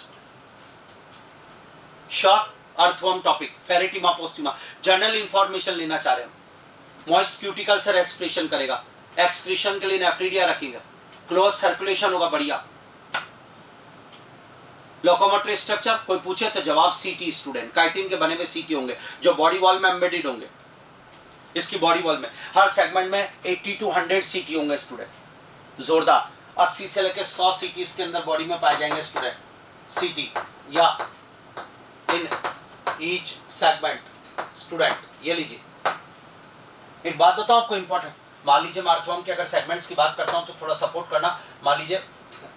Short earthworm topic, Pheretima posthuma, general information लेना चाह रहे हैं। मॉइस्ट क्यूटिकल से रेस्पिरेशन करेगा, एक्सक्रीशन के लिए नेफ्रीडिया रखेगा, क्लोज सर्कुलेशन होगा बढ़िया। लोकोमोटरी स्ट्रक्चर कोई पूछे तो जवाब सीटी स्टूडेंट, काइटिन के बने हुए सीटी होंगे जो बॉडी वॉल में एम्बेडेड होंगे। इसकी बॉडी वॉल में हर सेगमेंट में 80 to 100 सीटी होंगे स्टूडेंट। जोरदार 80 से लेकर 100 सीटी इसके अंदर बॉडी में पाए जाएंगे स्टूडेंट, सीटी या इन ईच सेगमेंट स्टूडेंट। ये लीजिए एक बात बताऊं आपको इंपॉर्टेंट, मान लीजिए मैं अर्थवर्म के अगर सेगमेंट्स की बात करता हूं तो थोड़ा सपोर्ट करना। मान लीजिए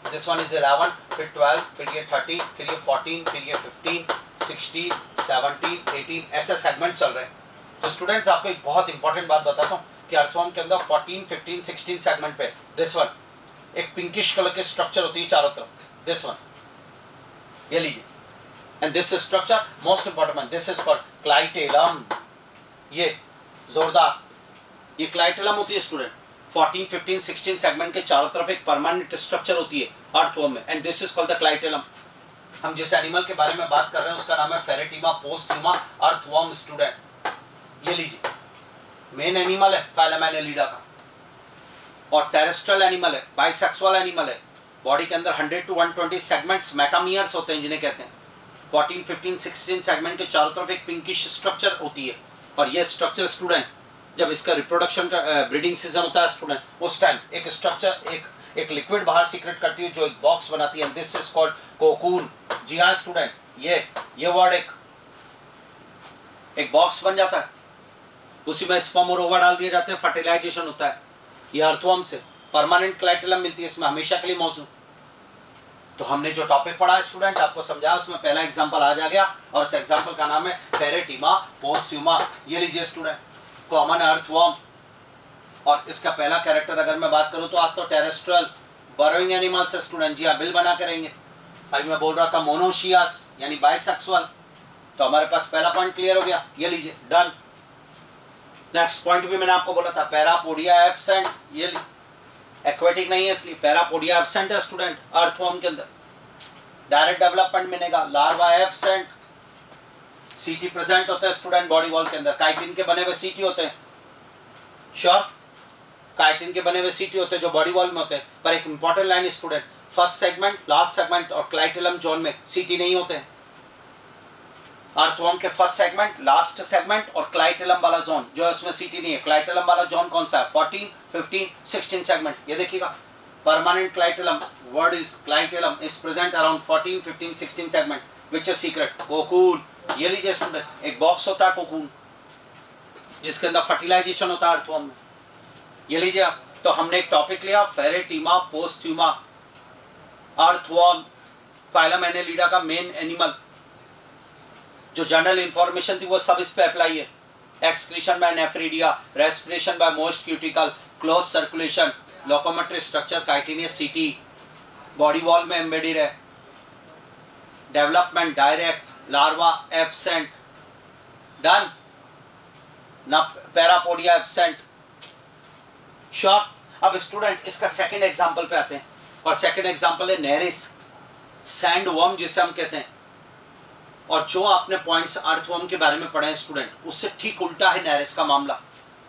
दिस वन इज 11, फिर 12, फिर ये 13, फिर ये 14, फिर ये 15, 16, 17, 18 ऐसे सेगमेंट चल रहे हैं। तो स्टूडेंट्स आपको एक बहुत इंपॉर्टेंट बात बताता हूँ कि अर्थवर्म के अंदर 14, 15, 16 सेगमेंट पे दिस वन एक पिंकिश कलर की स्ट्रक्चर होती है चारों तरफ, दिस वन, ये लीजिए। And this structure most important, this is called clitellum. ये जोरदार, ये क्लाइटेलम होती है स्टूडेंट। 14, 15, 16 सेगमेंट के चारों तरफ एक परमानेंट स्ट्रक्चर होती है अर्थवर्म में, and this is called the clitellum. हम जिस एनिमल के बारे में बात कर रहे हैं उसका नाम है फेरेटिमा पोस्ट्यूमा अर्थवर्म स्टूडेंट। ये लीजिए मेन एनिमल है फाइलम एनेलिडा का, और टेरेस्ट्रियल एनिमल है, बाइसेक्सुअल एनिमल है। बॉडी के अंदर 100 to 120 सेगमेंट्स मेटामियर्स होते हैं जिन्हें कहते हैं। 14, 15, 16 सेगमेंट के चारों तरफ एक पिंकिश स्ट्रक्चर होती है, और ये स्ट्रक्चर स्टूडेंट जब इसका रिप्रोडक्शन का ब्रीडिंग सीजन होता है स्टूडेंट, उस टाइम एक स्ट्रक्चर एक लिक्विड बाहर सीक्रेट करती है जो एक बॉक्स बनाती है, दिस इज कॉल्ड कोकून। जी हाँ स्टूडेंट, ये वर्ड एक बॉक्स बन जाता है, उसी में स्पर्म और ओवा डाल दिए जाते हैं, फर्टिलाइजेशन होता है। ये अर्थवर्म से परमानेंट क्लाइटेलम मिलती है इसमें हमेशा के लिए मौजूद। तो हमने जो टॉपिक पढ़ा है स्टूडेंट आपको समझाया, उसमें पहला एग्जांपल आज आ गया, और उस एग्जांपल का नाम है फेरेटिमा पोस्ट्यूमा। ये लीजिए स्टूडेंट, कॉमन अर्थवर्म, और इसका पहला कैरेक्टर अगर मैं बात करूं तो आज तो टेरेस्ट्रियल बरोइंग एनिमल्स है स्टूडेंट। जी हाँ, बिल बना के रहेंगे। अभी मैं बोल रहा था मोनोशियस यानी बाइसेक्सुअल, तो हमारे पास पहला पॉइंट क्लियर हो गया। ये लीजिए डन। नेक्स्ट पॉइंट भी मैंने आपको बोला था पैरापोडिया एब्सेंट, ये एक्वेटिक नहीं है इसलिए पैरापोडिया एब्सेंट है स्टूडेंट अर्थवर्म के अंदर। डायरेक्ट डेवलपमेंट मिलेगा, लार्वा एब्सेंट, सीटी प्रेजेंट होता है स्टूडेंट बॉडी वॉल के अंदर, काइटिन के बने हुए सीटी होते हैं। श्योर, काइटिन के बने हुए सीटी होते हैं जो बॉडी वॉल में होते हैं। पर एक important line student, first segment, last segment और क्लाइटेलम जोन में सीटी नहीं होते हैं। अर्थवर्म के फर्स्ट सेगमेंट, लास्ट सेगमेंट और क्लाइटेलम वाला जोन जो है उसमें सीटी नहीं है। क्लाइटेलम वाला जोन कौन सा है? 14, 15, 16 सेगमेंट। ये देखिएगा permanent clitellum, word is clitellum is present around 14, 15, 16 segment which is secret cocoon. ये लीजिए स्टूडेंट, एक बॉक्स होता है कोकून जिसके अंदर फर्टिलाइजेशन होता है अर्थवर्म में। ये लीजिए आप, तो हमने एक टॉपिक लिया Pheretima posthuma earthworm, phylum Annelida का मेन एनिमल जो जनरल इंफॉर्मेशन थी वो सब इस पे अप्लाई है। Excretion by nephridia, respiration by moist cuticle, close circulation, locomotory structure chitinous setae, body wall में एम्बेडेड है, development direct, larva absent, done ना, पैरापोडिया एब्सेंट, श्योर। अब स्टूडेंट इसका सेकंड एग्जांपल पे आते हैं, और सेकंड एग्जांपल है नेरिस सैंड वर्म जिसे हम कहते हैं। और जो आपने पॉइंट्स अर्थवर्म के बारे में पढ़े हैं स्टूडेंट, उससे ठीक उल्टा है नेरिस का मामला।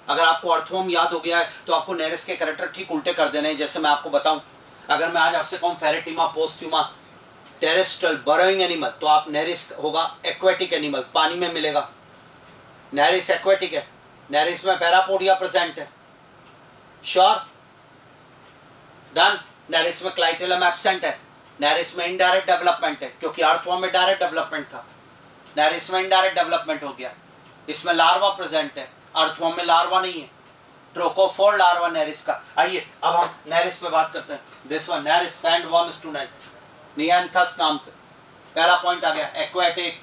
अगर आपको अर्थवर्म याद हो गया है तो आपको नेरिस के कैरेक्टर ठीक उल्टे कर देने हैं। जैसे मैं आपको बताऊं, अगर मैं आज आपसे कहूं फेरेटिमा पोस्ट्यूमा टेरेस्ट्रियल बरोइंग एनिमल, तो आप नेरिस होगा एक्वेटिक एनिमल, पानी में मिलेगा। नेरिस एक्वेटिक है, नेरिस में पैरापोडिया प्रेजेंट है, श्योर, डन। नेरिस में क्लाइटेलम एब्सेंट है, नेरिस में इनडायरेक्ट डेवलपमेंट है, क्योंकि अर्थवर्म में डायरेक्ट डेवलपमेंट था, नेरिस में इनडायरेक्ट डेवलपमेंट हो गया। इसमें लार्वा प्रेजेंट है, अर्थवर्म में लार्वा नहीं है, ट्रोकोफोर लार्वा नेरिस का। आइए अब हम नेरिस पे बात करते हैं। This one Nereis sandworm student, Neanthes नाम से। पहला पॉइंट आ गया एक्वेटिक।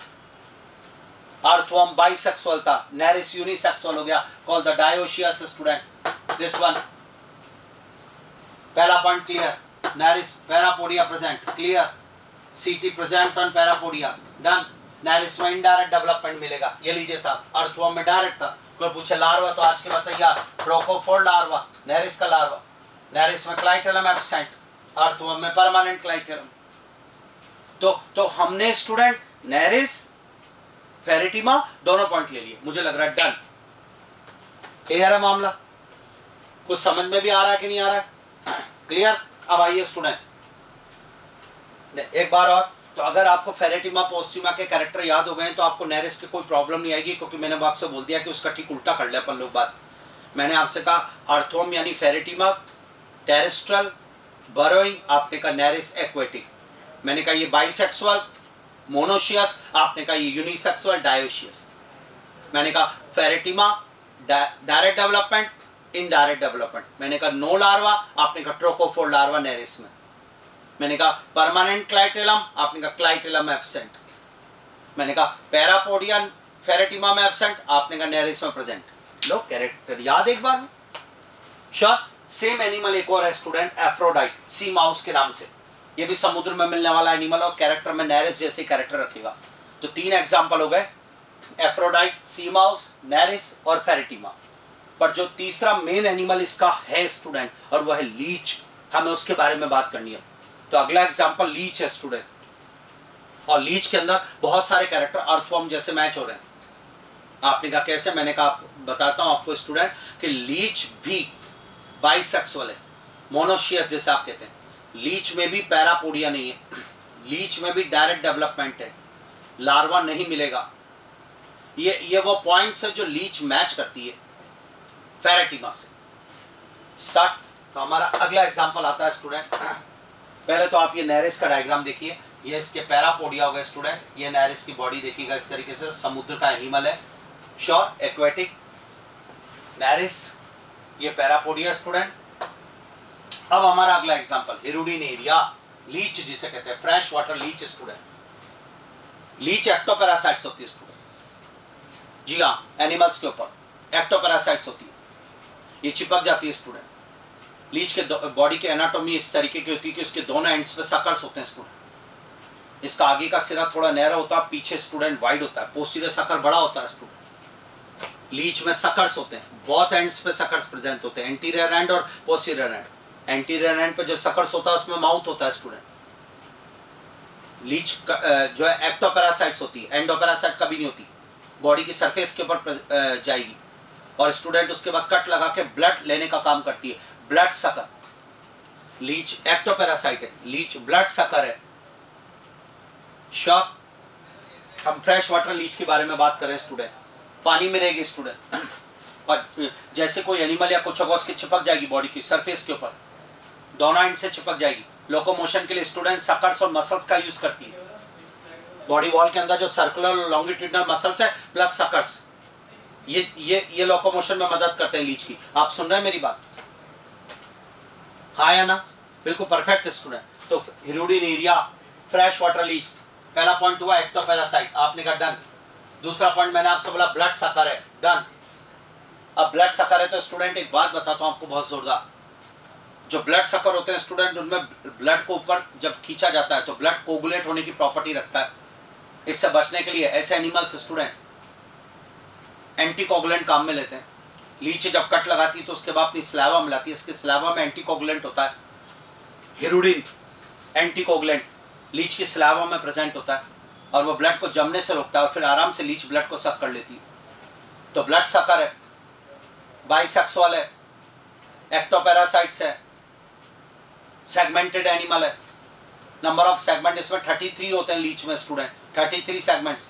अर्थवर्म बाइसेक्सुअल था, नेरिस यूनिसेक्सुअल हो गया, called the dioecious student. This one पहला point clear. Nereis parapodia present, clear. Setae present on parapodia, done. Nereis में इनडायरेक्ट डेवलपमेंट मिलेगा, ये लीजिए साहब। अर्थवर्म में डायरेक्ट था, कोई पूछे लार्वा तो आज के बताइए ट्रोकोफोर लार्वा, नेरिस का लार्वा। नेरिस में क्लाइटेलम एब्सेंट, अर्थवर्म में परमानेंट क्लाइटेलम। तो हमने स्टूडेंट नेरिस फेरेटिमा दोनों पॉइंट ले लिए, मुझे लग रहा है डन, क्लियर है मामला। कुछ समझ में भी आ रहा है कि नहीं आ रहा है? क्लियर। अब आइए स्टूडेंट एक बार और, तो अगर आपको फेरेटिमा पोस्ट्यूमा के कैरेक्टर याद हो गए तो आपको नेरिस की कोई प्रॉब्लम नहीं आएगी, क्योंकि मैंने आपसे बोल दिया कि उसका ठीक उल्टा कर ले अपन लोग बात। मैंने आपसे कहा अर्थवर्म यानी फेरेटिमा टेरेस्ट्रियल बरोइंग, आपने कहा नेरिस एक्वेटिक। मैंने कहा ये बाइसेक्सुअल मोनोशियस, आपने कहा ये यूनिसेक्सुअल डायोशियस। मैंने कहा Pheretima direct development, indirect development. मैंने कहा नो लार्वा, आपने कहा ट्रोकोफोर लार्वा नेरिस में। मैंने कहा परमानेंट क्लाइटेलम, आपने कहा क्लाइटेलम एब्सेंट। मैंने कहा पैरापोडिया फेरेटिमा में एब्सेंट, आपने कहा नेरिस में प्रेजेंट। लो कैरेक्टर याद एक बार में, श्योर। सेम एनिमल एक और है स्टूडेंट, एफ्रोडाइट, सी माउस के नाम से। ये भी समुद्र में मिलने वाला एनिमल और कैरेक्टर में नेरिस जैसे कैरेक्टर रखेगा। तो तीन एग्जाम्पल हो गए, एफ्रोडाइट, सी माउस, नेरिस और फेरेटिमा। पर जो तीसरा मेन एनिमल इसका है स्टूडेंट, और वह है लीच, हमें उसके बारे में बात करनी है। तो अगला एग्जांपल लीच है स्टूडेंट, और लीच के अंदर बहुत सारे कैरेक्टर अर्थवर्म जैसे मैच हो रहे हैं। आपने कहा कैसे? मैंने कहा बताता हूं आपको स्टूडेंट कि लीच भी बाइसेक्सुअल है, मोनोशियस जैसे आप कहते हैं। लीच में भी पैरापोडिया नहीं है, लीच में भी डायरेक्ट डेवलपमेंट है, लार्वा नहीं मिलेगा। ये वो पॉइंट्स है जो लीच मैच करती है फेरेटिमा से। स्टार्ट। तो हमारा अगला एग्जांपल आता है स्टूडेंट, पहले तो आप ये नेरिस का डायग्राम देखिए, ये इसके पैरापोडिया हो गए स्टूडेंट। ये नेरिस की बॉडी देखिएगा इस तरीके से, समुद्र का एनिमल है, श्योर, एक्वेटिक। नेरिस ये पैरापोडिया स्टूडेंट। अब हमारा अगला एग्जांपल हिरुडिनेरिया, लीच जिसे कहते हैं, fresh water leech student. Leech ectoparasites होती है स्टूडेंट, जी हाँ, एनिमल्स के ऊपर एक्टोपैरासाइट्स होती है, ये चिपक जाती है स्टूडेंट। लीच के बॉडी के एनाटॉमी इस तरीके की होती है कि उसके दोनों एंड्स पे सकर्स होते हैं स्टूडेंट। इसका आगे का सिरा थोड़ा नहरा होता है, पीछे स्टूडेंट वाइड होता है, पोस्टीरियर सकर बड़ा होता है स्टूडेंट। लीच में सकर्स होते हैं, बहुत एंड्स पे सकर्स प्रेजेंट होते हैं, एंटीरियर एंड और पोस्टीरियर एंड। एंटीरियर एंड पे जो सकर्स होता है उसमें माउथ होता है स्टूडेंट। लीच जो है एक्टोपैरासाइट्स होती है, एंडोपैरासाइट कभी नहीं होती, बॉडी की सरफेस के ऊपर जाएगी और स्टूडेंट उसके बाद कट लगा के ब्लड लेने का काम करती है, ब्लड सकर। लीच एक्टोपैरासाइट है, लीच ब्लड सकर है, श्योर। हम फ्रेश वाटर लीच के बारे में बात कर रहे हैं स्टूडेंट, पानी में रहेगी स्टूडेंट, और जैसे कोई एनिमल या कुछ होगा उसकी चिपक जाएगी बॉडी की सरफेस के ऊपर, दोनों एंड से चिपक जाएगी। लोकोमोशन के लिए स्टूडेंट सकर्स और मसल्स का यूज करती है। बॉडी वॉल के अंदर जो सर्कुलर और लॉन्गिट्यूडनल मसल्स है प्लस सकर्स, ये लोकोमोशन में मदद करते हैं लीच की। आप सुन रहे हैं मेरी बात? हाँ या ना? बिल्कुल परफेक्ट स्टूडेंट। तो हिरुडिनेरिया फ्रेश वाटर लीच, पहला पॉइंट हुआ एक्टोपैरासाइट, आपने कहा डन। दूसरा पॉइंट मैंने आपसे बोला ब्लड सकर है, डन। अब ब्लड सकर है तो स्टूडेंट एक बात बताता हूं आपको बहुत जोरदार, जो ब्लड सकर होते हैं स्टूडेंट उनमें ब्लड को ऊपर जब खींचा जाता है तो ब्लड कोगुलेट होने की प्रॉपर्टी रखता है। इससे बचने के लिए ऐसे एनिमल्स स्टूडेंट एंटीकोगुलेंट काम में लेते हैं। लीच जब कट लगाती है तो उसके बाद अपनी स्लैवा मिलाती है, इसके स्लैवा में एंटीकोगुलेंट होता है, हिरुडिन एंटीकोगुलेंट लीच की स्लैवा में प्रेजेंट होता है और वो ब्लड को जमने से रोकता है और फिर आराम से लीच ब्लड को सक कर लेती है। तो ब्लड सकर है, बाइसेक्सुअल है, एक्टोपैरासाइट्स है, सेगमेंटेड एनिमल है। नंबर ऑफ सेगमेंट इसमें 33 होते हैं लीच में स्टूडेंट, 33 सेगमेंट्स।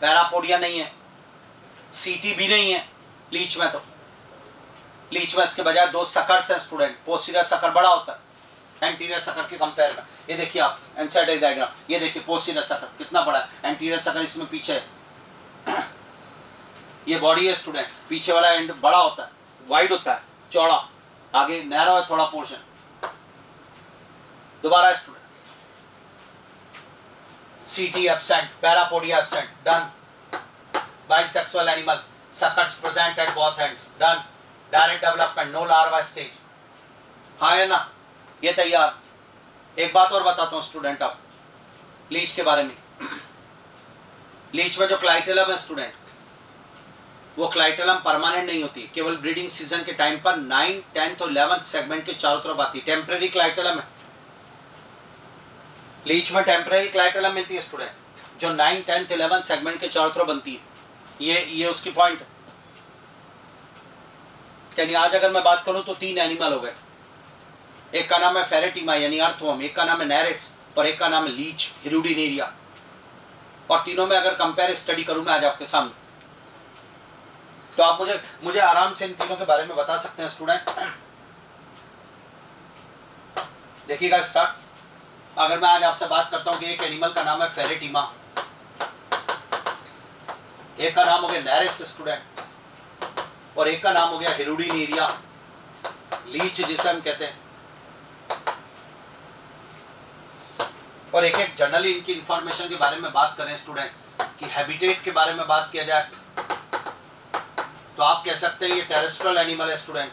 पैरापोडिया नहीं है, सीटी भी नहीं है लीच में। तो लीच में इसके बजाय 2 सकर्स है स्टूडेंट। पोस्टीरियर सकर बड़ा होता है एंटीरियर सकर के कंपेयर में। ये देखिए आप एनसाइड डायग्राम, ये देखिए पोस्टीरियर सकर कितना बड़ा है, एंटीरियर सकर इसमें पीछे है। ये बॉडी है स्टूडेंट, पीछे वाला एंड बड़ा होता है, वाइड होता है, चौड़ा, आगे नैरो है थोड़ा पोर्शन। दोबारा student, setae absent, parapodia absent, done. Bisexual animal, suckers present at both ends, done. Direct development, no larva stage, हाँ है ना, ये तैयार। एक बात और बताता हूँ स्टूडेंट आप लीच के बारे में। लीच में जो क्लाइटेलम है स्टूडेंट, वो क्लाइटेलम परमानेंट नहीं होती, केवल ब्रीडिंग सीजन के टाइम पर 9, 10 और 11 सेगमेंट के चारों तरफ आती है। टेम्परेरी क्लाइटेलम है लीच में, टेम्परेरी क्लाइटेलम मिलती है स्टूडेंट, जो 9, 10, 11 सेगमेंट के चारों तरफ बनती है। ये उसकी पॉइंट है। यानी आज अगर मैं बात करूं तो 3 एनिमल हो गए। एक का नाम है फेरेटिमा यानी अर्थवर्म, एक का नाम है नेरिस और एक का नाम है लीच हिरुडिनेरिया। और तीनों में अगर कंपेयर स्टडी करूं मैं आज आपके सामने, तो आप मुझे आराम से इन तीनों के बारे में बता सकते हैं स्टूडेंट। देखिएगा स्टार्ट। अगर मैं आज आपसे बात करता हूं कि एक एनिमल का नाम है फेरेटिमा, एक का नाम हो गया नेरिस स्टूडेंट, और एक का नाम हो गया हिरुडिनेरिया, लीच जिसे हम कहते हैं। और एक एक जनरली इनकी इंफॉर्मेशन के बारे में बात करें स्टूडेंट कि हैबिटेट के बारे में बात किया जाए तो आप कह सकते हैं ये टेरेस्ट्रियल एनिमल है स्टूडेंट,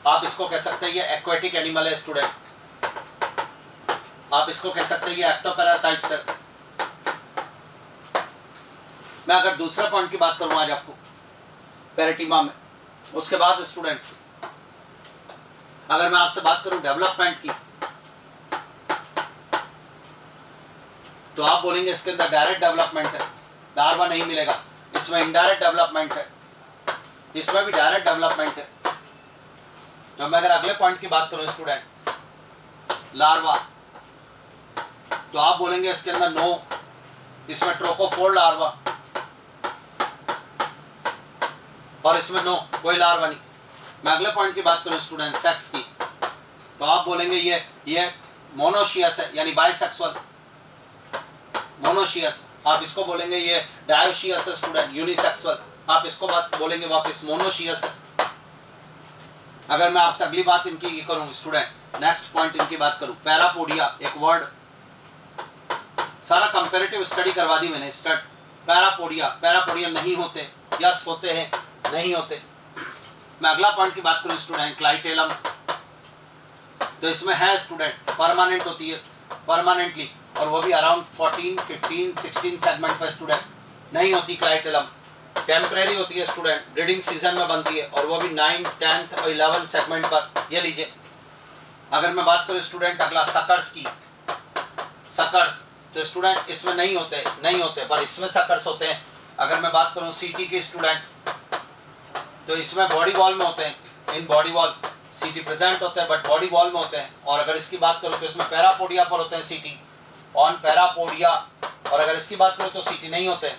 आप इसको कह सकते हैं ये एक्वेटिक एनिमल है स्टूडेंट, आप इसको कह सकते हैं ये एक्टोपैरासाइट्स है। मैं अगर दूसरा पॉइंट की बात करूं आज आपको फेरेटिमा में, उसके बाद स्टूडेंट अगर मैं आपसे बात करूं डेवलपमेंट की, तो आप बोलेंगे इसके अंदर डायरेक्ट डेवलपमेंट है, लार्वा नहीं मिलेगा। इसमें इनडायरेक्ट डेवलपमेंट है, इसमें भी डायरेक्ट डेवलपमेंट है। तो मैं अगर अगले पॉइंट की बात करूं स्टूडेंट लार्वा, तो आप बोलेंगे इसके अंदर नो, इसमें ट्रोकोफोर लार्वा और इसमें नो, कोई लार्वा नहीं। मैं अगले पॉइंट की बात करूं स्टूडेंट सेक्स की, तो आप बोलेंगे ये मोनोशियस है यानी बाइसेक्सुअल, मोनोशियस। आप इसको बोलेंगे ये डायोशियस है स्टूडेंट, यूनिसेक्सुअल। आप इसको बात बोलेंगे वापस मोनोशियस है। अगर मैं आपसे अगली बात इनकी करूं स्टूडेंट, नेक्स्ट पॉइंट इनकी बात करूं पैरापोडिया, एक वर्ड, सारा कंपैरेटिव स्टडी करवा दी मैंने। स्टार्ट पैरापोडिया नहीं होते, यस होते हैं, नहीं होते। मैं अगला पॉइंट की बात करूं स्टूडेंट क्लाइटेलम, तो इसमें है स्टूडेंट परमानेंट होती है, परमानेंटली, और वो भी अराउंड 14, 15, 16 सेगमेंट पर स्टूडेंट। नहीं होती क्लाइटेलम, टेम्परेरी होती है स्टूडेंट, ब्रीडिंग सीजन में बनती है और वो भी 9, 10 और 11 सेगमेंट पर। ये लीजिए। अगर मैं बात करूं स्टूडेंट अगला सकर्स की, सकर्स तो स्टूडेंट इसमें नहीं होते पर इसमें सकर्स होते हैं। अगर मैं बात करूं सीटी की स्टूडेंट, तो इसमें बॉडी वॉल में होते हैं, इन बॉडी वॉल सीटी प्रेजेंट होते हैं बट बॉडी वॉल में होते हैं। और अगर इसकी बात करूं तो इसमें पैरापोडिया पर होते हैं सीटी, ऑन पैरापोडिया। और अगर इसकी बात करूं तो सीटी नहीं होते हैं।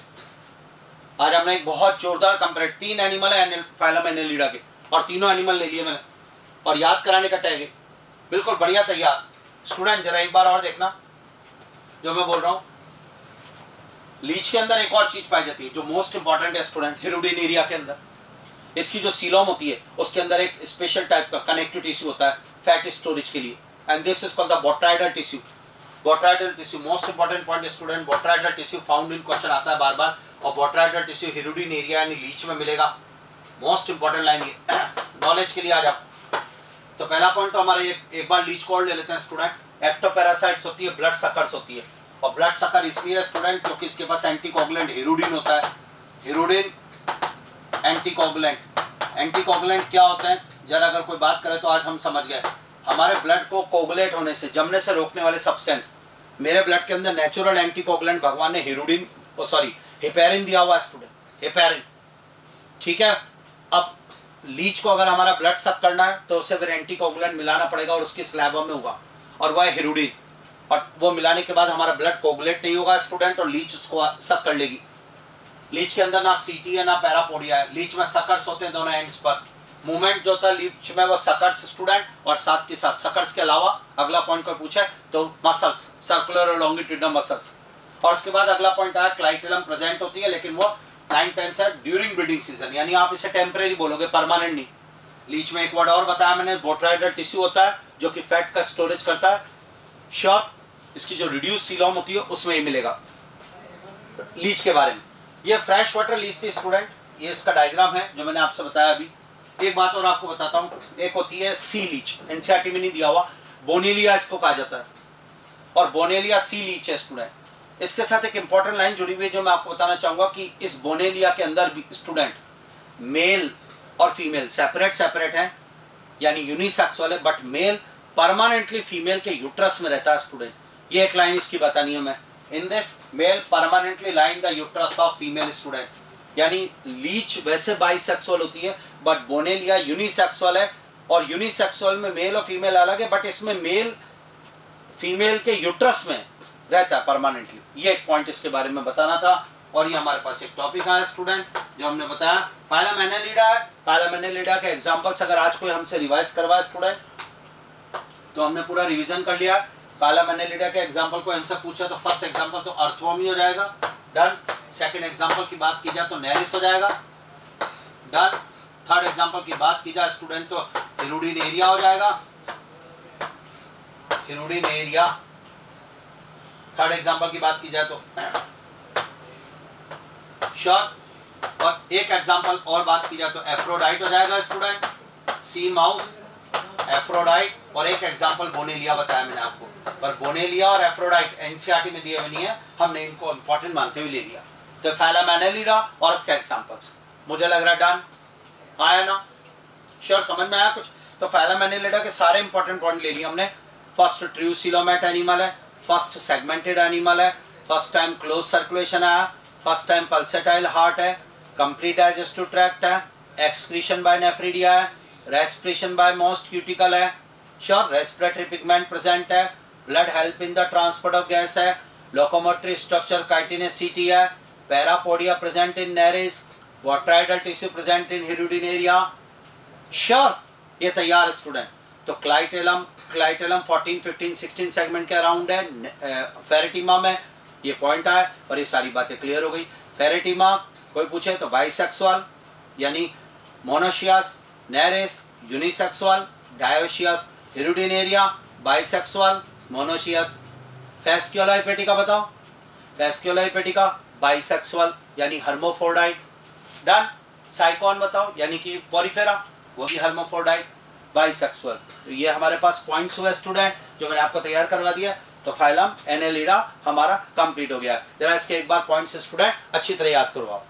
आज हमने एक बहुत जोरदार कंपेरेट, 3 एनिमल है फाइलम एनेलिडा के और तीनों एनिमल ले लिए मैंने, और याद कराने का टैग है बिल्कुल बढ़िया तैयार। स्टूडेंट जरा एक बार और देखना जो मैं बोल रहा हूँ। लीच के अंदर एक और चीज पाई जाती है जो मोस्ट इंपॉर्टेंट है स्टूडेंट, हिरुडिनेरिया के अंदर इसकी जो सीलोम होती है उसके अंदर एक स्पेशल टाइप का कनेक्टिव टिश्यू होता है फैट स्टोरेज के लिए, and this is called the botryoidal tissue. Botryoidal tissue most important point student, botryoidal tissue found in question आता है बार बार, और बोट्राइडल टिश्यू हिरुडिन एरिया यानी लीच में मिलेगा। मोस्ट इंपॉर्टेंट लाइन ये नॉलेज के लिए आ जाओ। तो पहला पॉइंट तो हमारा एक बार लीच कोड ले लेते हैं स्टूडेंट। एक्टोपैरासाइट्स होती है, ब्लड सकर्स होती है, और ब्लड सकर इसलिए है स्टूडेंट क्योंकि इसके पास एंटीकोगुलेंट हिरुडिन होता है। हिरुडिन एंटीकोगुलेंट, एंटीकोगुलेंट क्या होते हैं जरा अगर कोई बात करे तो आज हम समझ गए। हमारे ब्लड को कोगुलेट होने से, जमने से रोकने वाले सब्सटेंस। मेरे ब्लड के अंदर नेचुरल एंटीकोगुलेंट भगवान ने हिरुडिन हेपेरिन दिया हुआ है स्टूडेंट, हेपेरिन, ठीक है। अब लीच को अगर हमारा ब्लड सक करना है तो उसे फिर एंटीकोगुलेंट मिलाना पड़ेगा और उसकी स्लैब में होगा, और वह है हिरुडिन, और वो मिलाने के बाद हमारा ब्लड कोगुलेट नहीं होगा स्टूडेंट, और लीच उसको सक कर लेगी। लीच के अंदर ना सीटी है ना पैरापोडिया है, लीच में सकर्स होते हैं दोनों एंड्स पर। मूवमेंट जो होता है लीच में वो सकर्स स्टूडेंट, और साथ के साथ सकर्स के अलावा अगला पॉइंट को पूछा तो मसल्स, सर्कुलर और लॉन्गिट्यूडिनल मसल्स। और उसके बाद अगला पॉइंट आया क्लाइटेलम प्रेजेंट होती है, लेकिन वो 9-10 है ड्यूरिंग ब्रीडिंग सीजन, यानी आप इसे टेम्परेरी बोलोगे, परमानेंट नहीं। लीच में एक वर्ड और बताया मैंने, बोट्राइडल टिश्यू होता है जो कि फैट का स्टोरेज करता है। श्योर, इसकी जो रिड्यूस सीलोम होती है उसमें ही मिलेगा लीच के बारे में। ये फ्रेश वाटर लीच थी स्टूडेंट, ये इसका डायग्राम है जो मैंने आपसे बताया अभी। एक बात और आपको बताता हूँ, एक होती है सी लीच, एनसीईआरटी में नहीं दिया हुआ, बोनेलिया इसको कहा जाता है, और बोनेलिया सी लीच है स्टूडेंट। इसके साथ एक इंपॉर्टेंट लाइन जुड़ी हुई है जो मैं आपको बताना चाहूंगा कि इस बोनेलिया के अंदर भी स्टूडेंट मेल और फीमेल सेपरेट हैं, यानी यूनिसेक्सुअल है, बट मेल परमानेंटली फीमेल के यूट्रस में रहता है स्टूडेंट। ये एक लाइन इसकी बतानी है मैं, in this male permanently line the uterus of female student, यानी लीच वैसे बाइसेक्सुअल होती है बट बोनेलिया यूनिसेक्सुअल है, और यूनिसेक्सुअल में मेल और फीमेल अलग है, बट इसमें मेल फीमेल के यूट्रस में रहता है परमानेंटली। ये एक पॉइंट इसके बारे में बताना था। और ये हमारे पास एक टॉपिक आया स्टूडेंट जो हमने बताया फाइलम एनेलिडा है। फाइलम एनेलिडा के एग्जांपल्स अगर आज कोई हमसे रिवाइज करवाए स्टूडेंट तो हमने पूरा रिवीजन कर लिया। फाइलम एनेलिडा के एग्जांपल को हमसे पूछा तो फर्स्ट एग्जांपल तो अर्थवर्म ही हो जाएगा, डन। सेकंड एग्जांपल की बात की जाए तो नेरिस हो जाएगा, डन। थर्ड एग्जांपल की बात की जाए स्टूडेंट तो हिरुडिन एरिया हो जाएगा, हिरुडिन एरिया। थर्ड एग्जांपल की बात की जाए तो श्योर, और एक एग्जांपल और बात की जाए तो एफ्रोडाइट हो जाएगा स्टूडेंट, सी माउस, एफ्रोडाइट। और एक एग्जांपल बोनेलिया बताया मैंने आपको, पर बोनेलिया और एफ्रोडाइट एनसीईआरटी में दिए हुए नहीं है, हमने इनको इंपॉर्टेंट मानते हुए ले लिया। तो फाइलम एनेलिडा और इसके एग्जांपल्स, मुझे लग रहा है डन आया ना, श्योर, समझ में आया कुछ। तो फाइलम एनेलिडा के सारे इंपॉर्टेंट पॉइंट ले लिए हमने। फर्स्ट ट्रू सीलोमेट एनिमल है, फर्स्ट सेगमेंटेड एनिमल है, फर्स्ट टाइम क्लोज सर्कुलेशन आया, फर्स्ट टाइम पल्सेटाइल हार्ट है, कंप्लीट डाइजेस्टिव ट्रैक्ट है, एक्सक्रीशन बाय नेफ्रिडिया है, रेस्पिरेशन बाय मोस्ट क्यूटिकल है, श्योर, रेस्पिरेटरी पिगमेंट प्रेजेंट है, blood help in the transport of gas है, लोकोमोटरी स्ट्रक्चर काइटिनेसिटी है, parapodia present in Nereis, botryoidal tissue present in Hirudinaria, sure, ये तैयार स्टूडेंट। तो क्लाइटेलम 14, 15, 16 सेगमेंट के अराउंड है, फेरेटिमा में ये पॉइंट आए और ये सारी बातें क्लियर हो गई। फेरेटिमा कोई पूछे तो बाइसेक्सुअल यानी monoecious, Nereis unisexual, dioecious Hirudinaria, bisexual monoecious. Fasciola hepatica बताओ, फेस्क्यूला हेपेटिका बाइसेक्सुअल यानी हर्मोफोर्डाइट, डन। साइकॉन बताओ यानी कि पोरिफेरा, वो भी हर्मोफोर्डाइट, बाइसेक्सुअल। तो ये हमारे पास पॉइंट्स हुए स्टूडेंट जो मैंने आपको तैयार करवा दिया। तो फाइलम एनेलिडा हमारा कंप्लीट हो गया। जरा इसके एक बार पॉइंट्स स्टूडेंट अच्छी तरह याद करो आप।